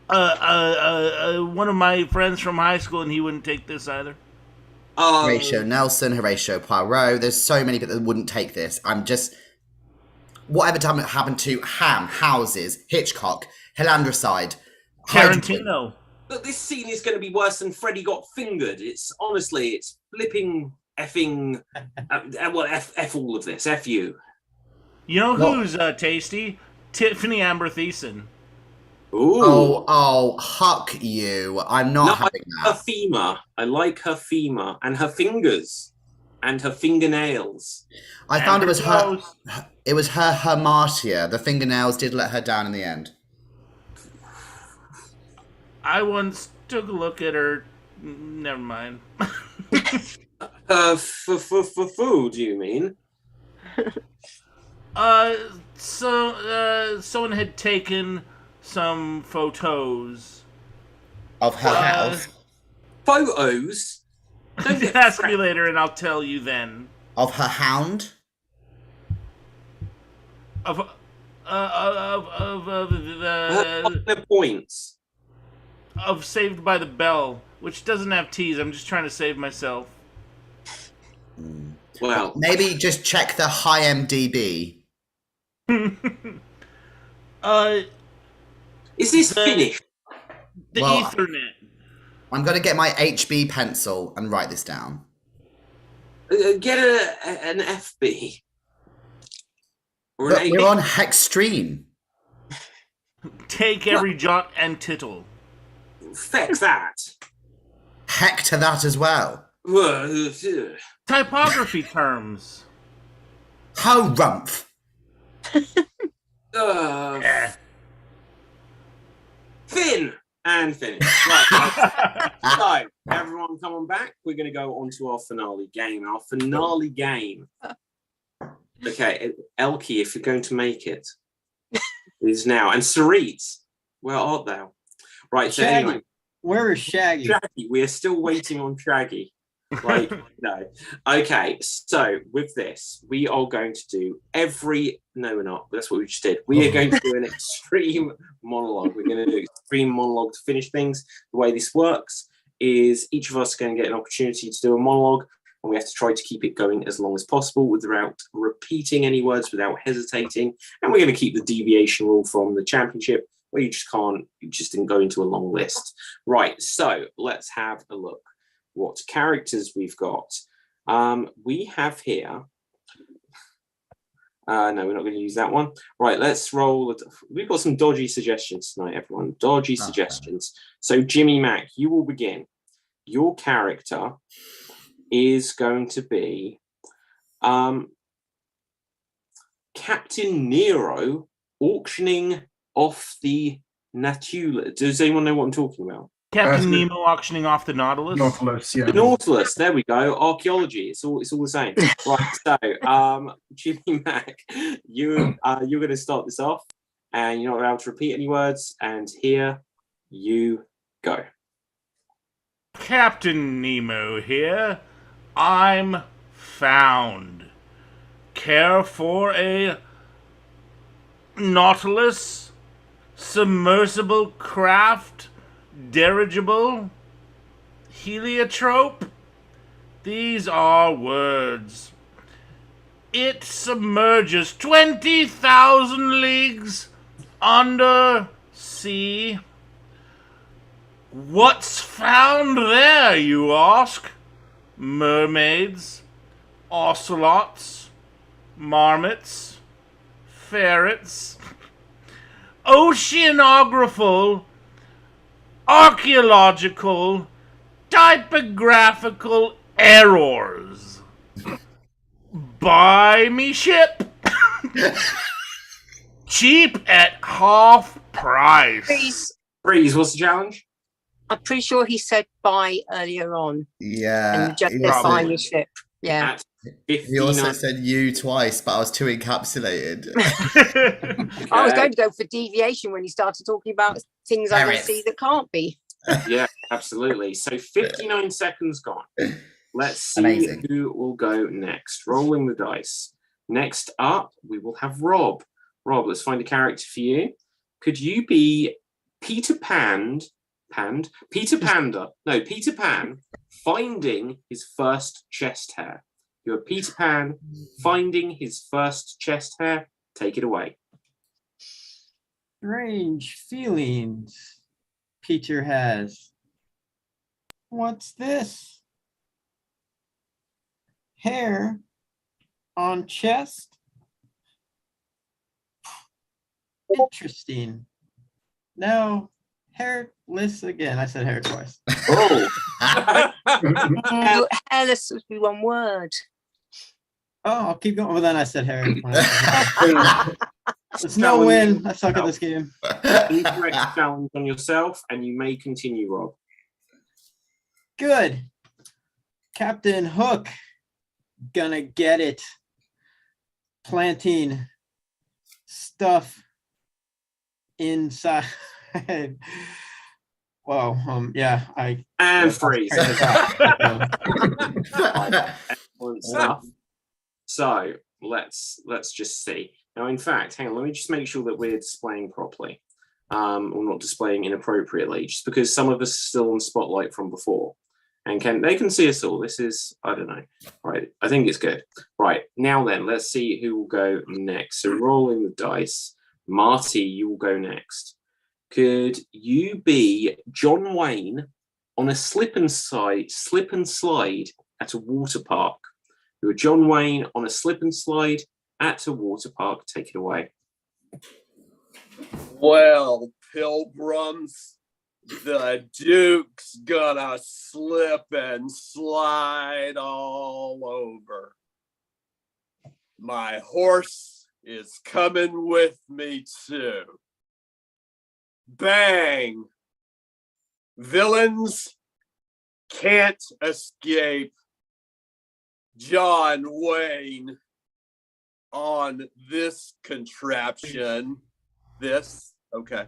one of my friends from high school, and he wouldn't take this either. Horatio Nelson, Horatio Poirot. There's so many people that wouldn't take this. I'm just... Whatever time it happened to Ham, Houses, Hitchcock, Hilandraside, Tarantino. Look, this scene is going to be worse than Freddy Got Fingered. It's honestly, it's flipping effing... well, F all of this. F you. You know who's tasty? Tiffany Amber Thiessen. Ooh. Oh, huck you. I'm not having Her that. femur. I like her femur and her fingers and her fingernails. I found it was her... Amber Rose. It was her hamartia. The fingernails did let her down in the end. I once took a look at her. Never mind. For food, you mean? Someone had taken some photos. Of her house. Photos? Don't get Ask me later and I'll tell you then. Of her hound. Of the points. Of Saved by the Bell, which doesn't have T's. I'm just trying to save myself. Well, maybe just check the high MDB. Is this finished? The Well, Ethernet. I'm going to get my HB pencil and write this down. Get an FB. Or But an we're AB. on XStreamed. Take every jot and tittle. Feck that. Heck to that as well. Typography terms. How rumph. Fin and finish. Right. So, everyone come on back. We're going to go on to our finale game. Our finale game. Okay, Elkie, if you're going to make it, is now. And Sarit, where art thou? Right, so Shaggy. anyway. Where is Shaggy? Shaggy, we are still waiting on Shaggy. Like, no. Okay, so with this, we are going to do no, we're not. That's what we just did. We are going to do an extreme monologue. We're going to do extreme monologue to finish things. The way this works is each of us are going to get an opportunity to do a monologue, and we have to try to keep it going as long as possible without repeating any words, without hesitating. And we're going to keep the deviation rule from the championship, where you just didn't go into a long list. Right, so let's have a look what characters we've got. We have here, no, we're not going to use that one. Right, let's roll. We've got some dodgy suggestions tonight, everyone. Dodgy suggestions. So Jimmy Mac, you will begin. Your character is going to be Captain Nero auctioning off the Natula. Does anyone know what I'm talking about? Captain Nemo auctioning off the Nautilus. Nautilus, yeah. The Nautilus, there we go. Archaeology, it's all the same. Right, so Jimmy Mac, you're going to start this off, and you're not allowed to repeat any words. And here you go. Captain Nemo here. I'm found. Care for a Nautilus? Submersible craft? Dirigible? Heliotrope? These are words. It submerges 20,000 leagues under sea. What's found there, you ask? Mermaids, ocelots, marmots, ferrets, oceanographical, archaeological, typographical errors. Buy me ship. Cheap at half price. Freeze, what's the challenge? I'm pretty sure he said buy earlier on. Yeah. And just he said also- buy me ship. Yeah. At He also 59. said you twice, but I was too encapsulated. I was Okay. going to go for deviation when he started talking about things I can Ferrets. see that can't be. Yeah, absolutely. So 59 seconds gone. Let's see Amazing. who will go next. Rolling the dice. Next up, we will have Rob. Rob, let's find a character for you. Could you be Peter Pan finding his first chest hair? You're Peter Pan finding his first chest hair. Take it away. Strange feelings Peter has. What's this? Hair on chest? Interesting. No, hairless again. I said hair twice. Oh, Hairless would be one word. Oh, I'll keep going. Well, then I said hair. It's no win. I suck at this game. incorrect challenge on yourself, and you may continue, Rob. Good. Captain Hook, gonna get it. Planting stuff inside. Well, yeah, And freeze. train of thought. Excellent stuff. So let's just see. Now, in fact, hang on, let me just make sure that we're displaying properly. Or not displaying inappropriately, just because some of us are still on spotlight from before. And they can see us all. This is, I don't know. Right, I think it's good. Right, now then, let's see who will go next. So rolling the dice. Marty, you will go next. Could you be John Wayne on a slip and slide at a water park? You're John Wayne on a slip and slide at a water park. Take it away. Well, pilgrims, the Duke's gonna slip and slide all over. My horse is coming with me too. Bang! Villains can't escape John Wayne on this contraption. Okay.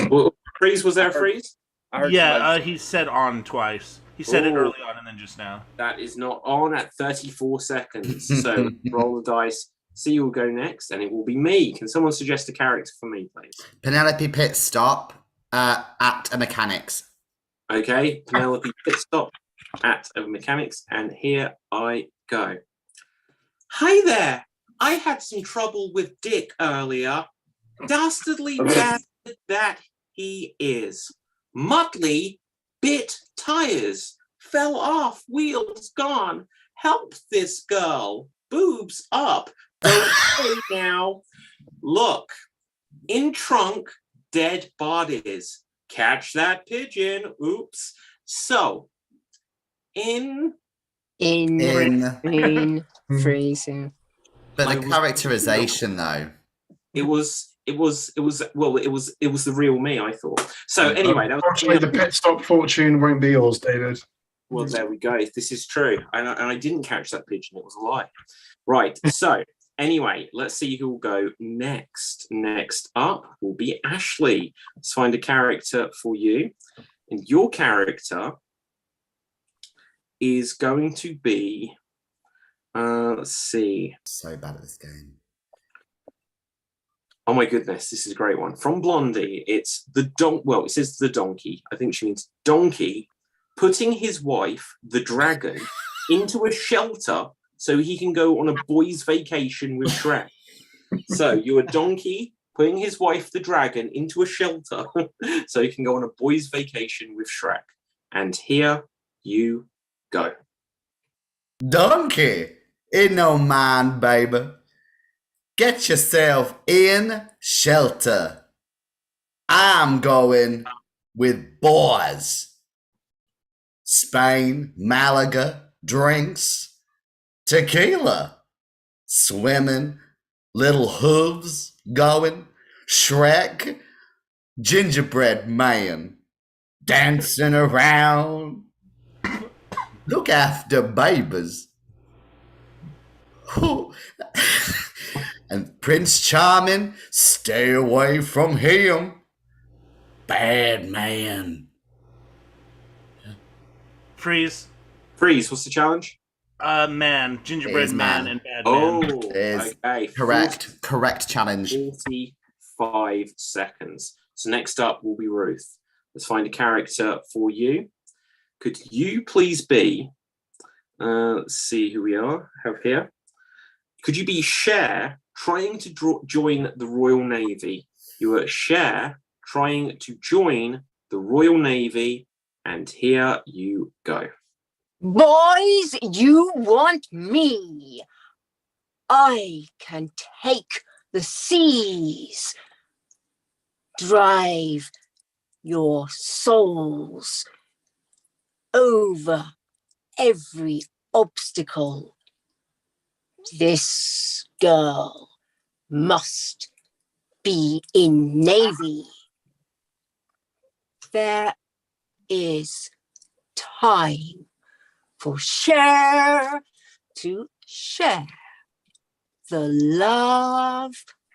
Well, freeze, was there a freeze? I heard Yeah, somebody- he said on twice. He said it Ooh. early on and then just now. That is not on at 34 seconds. So roll the dice. See who will go next, and it will be me. Can someone suggest a character for me, please? Penelope Pit Stop at a mechanics. Okay, Penelope pit stop at a mechanics, and here I go. Hi there. I had some trouble with Dick earlier. Dastardly bastard that he is. Muttley bit tires. Fell off, wheels gone. Help this girl. Boobs up. Don't play now. Look. In trunk, dead bodies. Catch that pigeon. Oops. So, in freezing. But I the was- characterization, though. it was the real me, I thought. So anyway, that was Unfortunately, the pit stop fortune won't be yours, David. well, there we go. This is true. And I didn't catch that pigeon. It was a lie. Right. So anyway, let's see who will go next. Next up will be Ashley. Let's find a character for you. And your character is going to be, let's see. So bad at this game. Oh my goodness, this is a great one. From Blondie, it's the it says the donkey. I think she means donkey putting his wife, the dragon, into a shelter so he can go on a boys' vacation with Shrek. So you're a donkey putting his wife, the dragon, into a shelter so he can go on a boys' vacation with Shrek. And here you go. Donkey, ain't no man, baby. Get yourself in shelter. I'm going with boys. Spain, Malaga, drinks, tequila, swimming, little hooves going, Shrek, gingerbread man, dancing around. Look after babies. And Prince Charming, stay away from him. Bad man. Freeze. Freeze, what's the challenge? Man, gingerbread Is man, man. and bad Oh, man. Is okay. Correct challenge. 45 seconds. So next up will be Ruth. Let's find a character for you. Could you please be, let's see who we have here. Could you be Cher trying to join the Royal Navy? You are Cher trying to join the Royal Navy, and here you go. Boys, you want me? I can take the seas, drive your souls over every obstacle. This girl must be in Navy. There is time for Share to share the love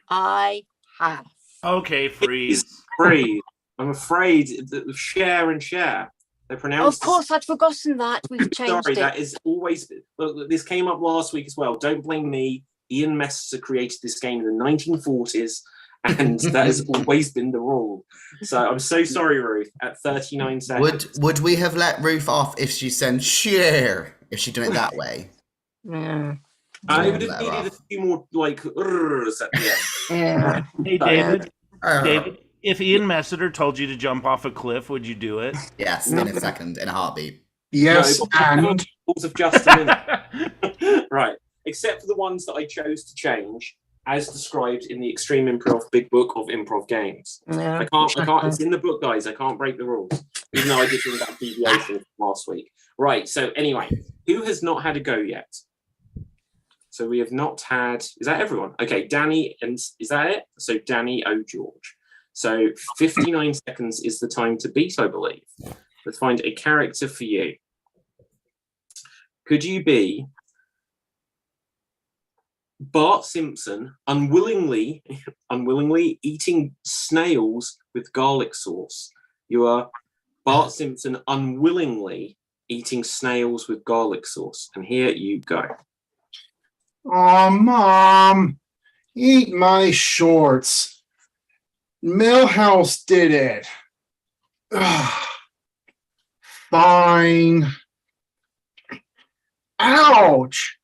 I have. Okay, freeze. Freeze. I'm afraid that share and share. They're pronounced. Of course, I'd forgotten that. We've changed Sorry, it. that is always. Look, this came up last week as well. Don't blame me. Ian Messer created this game in the 1940s, and that has always been the rule. So I'm so sorry, Ruth. At 39 seconds. Would we have let Ruth off if she said share? If she'd done it that way? Yeah. I would have needed a few more like at the end. Yeah. Hey, David. David, if Ian Messiter told you to jump off a cliff, would you do it? Yes, in a second, in a heartbeat. Yes, No, and rules of just a minute. Right. Except for the ones that I chose to change, as described in the Extreme Improv Big Book of Improv Games. Yeah. I can't. It's in the book, guys. I can't break the rules, even though I did bring that deviation from last week. Right. So anyway, who has not had a go yet? So we have not had. Is that everyone? Okay, Danny, and is that it? So Danny O'George. So 59 seconds is the time to beat, I believe. Let's find a character for you. Could you be Bart Simpson unwillingly eating snails with garlic sauce? You are Bart Simpson unwillingly eating snails with garlic sauce. And here you go. oh, Mom, eat my shorts. Millhouse did it. Ugh. Fine. Ouch.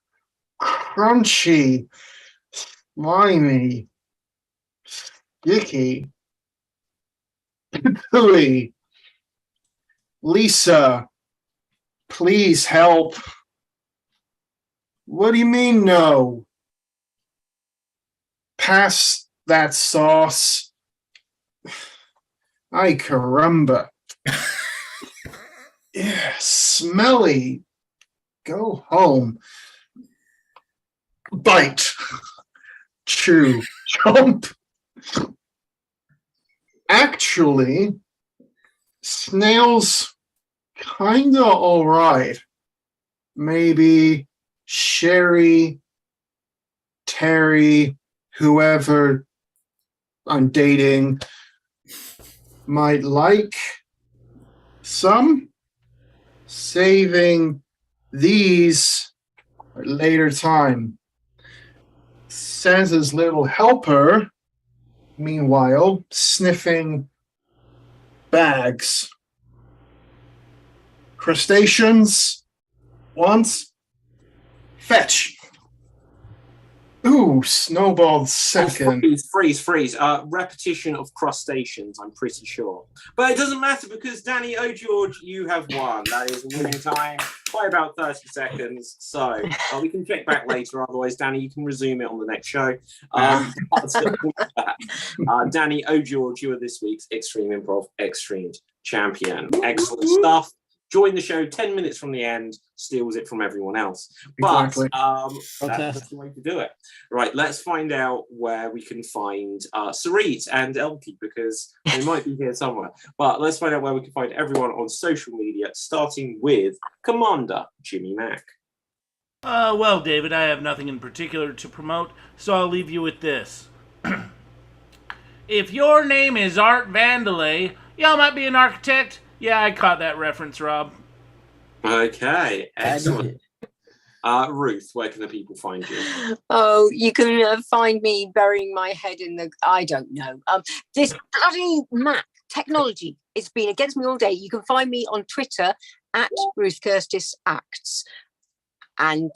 Crunchy. Slimy. Sticky. Pickly. Lisa, please help. What do you mean, no? Pass that sauce. Ay, caramba. Yeah, smelly. Go home. Bite. Chew. Chomp. Actually, snails kinda alright. Maybe Sherry, Terry, whoever I'm dating might like some. Saving these for later time. Santa's little helper, meanwhile, sniffing bags. Crustaceans, once, fetch. Ooh, snowball second. Freeze. Repetition of crustaceans, I'm pretty sure. But it doesn't matter because Danny O'George, you have won. That is a winning time by about 30 seconds. So we can check back later. Otherwise, Danny, you can resume it on the next show. Danny O'George, you are this week's Extreme Improv Extremed champion. Excellent stuff. Join the show 10 minutes from the end, steals it from everyone else. But Exactly. that's the way to do it. Right, let's find out where we can find Sarit and Elkie, because they might be here somewhere. But let's find out where we can find everyone on social media, starting with Commander Jimmy Mack. Well, David, I have nothing in particular to promote, so I'll leave you with this. If your name is Art Vandelay, y'all might be an architect. Yeah, I caught that reference, Rob. Okay, excellent. Ruth, where can the people find you? Oh, you can find me burying my head in the, I don't know. This bloody Mac technology, it's been against me all day. You can find me on Twitter at Ruth Kirstis Acts. And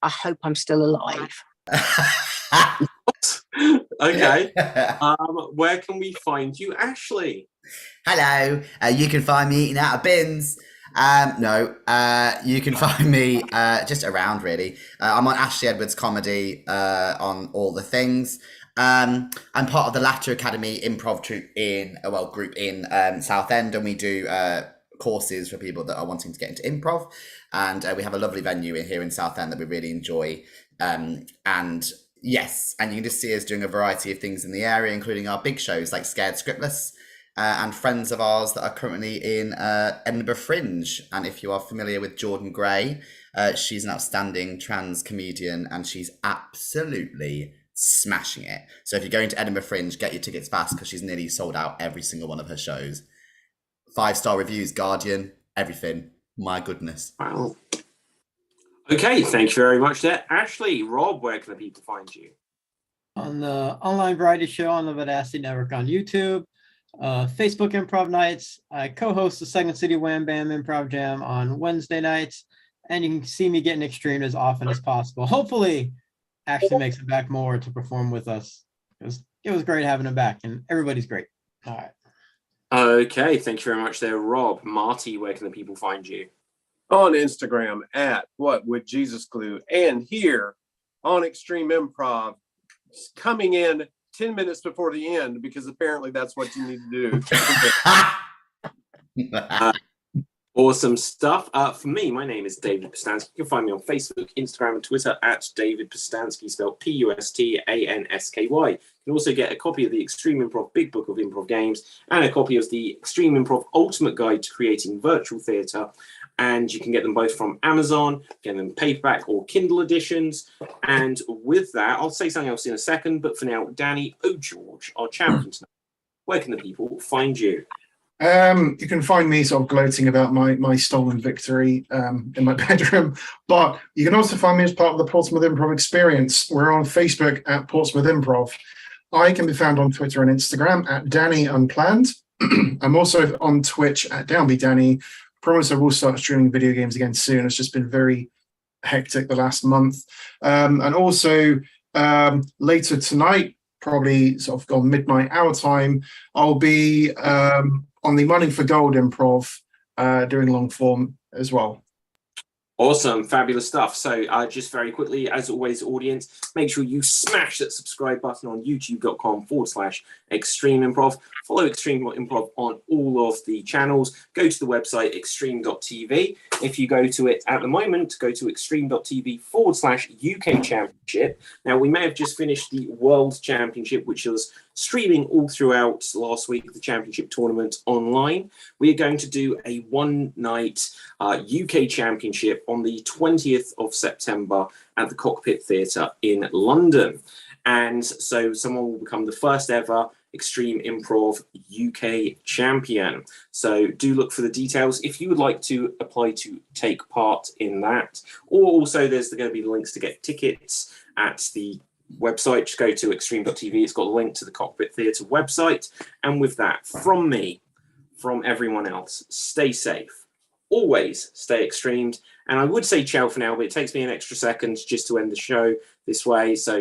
I hope I'm still alive. Okay. Where can we find you, Ashley? Hello, you can find me eating out of bins. You can find me just around, really. I'm on Ashley Edwards Comedy on all the things. I'm part of the Latter Academy improv group in Southend, and we do courses for people that are wanting to get into improv. And we have a lovely venue here in Southend that we really enjoy. And you can just see us doing a variety of things in the area, including our big shows like Scared Scriptless. and friends of ours that are currently in Edinburgh Fringe. And if you are familiar with Jordan Gray, she's an outstanding trans comedian and she's absolutely smashing it. So if you're going to Edinburgh Fringe, get your tickets fast because she's nearly sold out every single one of her shows. 5-star reviews, Guardian, everything. My goodness. Wow. Okay, thank you very much there. Ashley, Rob, where can the people find you? On the online variety show on the Vidacity Network on YouTube, Facebook Improv Nights. I co-host the Second City Wham Bam Improv Jam on Wednesday nights, and you can see me getting extreme as often as possible. Hopefully, Ashley makes it back more to perform with us, because it was great having him back, and everybody's great. All right. Okay, thank you very much there, Rob. Marty, where can the people find you? On Instagram at What Would Jesus Glue, and here on Extreme Improv, coming in 10 minutes before the end, because apparently that's what you need to do. Awesome stuff. For me, my name is David Postansky. You can find me on Facebook, Instagram, and Twitter at David Postansky, spelled Pustansky. You can also get a copy of the Extreme Improv Big Book of Improv Games and a copy of the Extreme Improv Ultimate Guide to Creating Virtual Theatre. And you can get them both from Amazon, get them paperback or Kindle editions. And with that, I'll say something else in a second. But for now, Danny O'George, our champion tonight, where can the people find you? You can find me sort of gloating about my stolen victory in my bedroom, but you can also find me as part of the Portsmouth Improv Experience. We're on Facebook at Portsmouth Improv. I can be found on Twitter and Instagram at Danny Unplanned. I'm also on Twitch at Downby Danny. Promise I will start streaming video games again soon. It's just been very hectic the last month. And also later tonight, probably sort of gone midnight our time, I'll be on the Money for Gold Improv doing long form as well. Awesome, fabulous stuff. So just very quickly, as always, audience, make sure you smash that subscribe button on youtube.com/Extreme Improv. Follow Extreme Improv on all of the channels. Go to the website extreme.tv. If you go to it at the moment, go to extreme.tv/UK Championship. Now, we may have just finished the World Championship, which was streaming all throughout last week, the championship tournament online. We are going to do a one-night UK Championship on the 20th of September at the Cockpit Theatre in London. And so someone will become the first ever Extreme Improv UK champion. So do look for the details if you would like to apply to take part in that. Or also there's going to be the links to get tickets at the website. Just go to extreme.tv. It's got a link to the Cockpit Theatre website. And with that, from me, from everyone else, stay safe. Always stay extremed. And I would say ciao for now, but it takes me an extra second just to end the show this way. So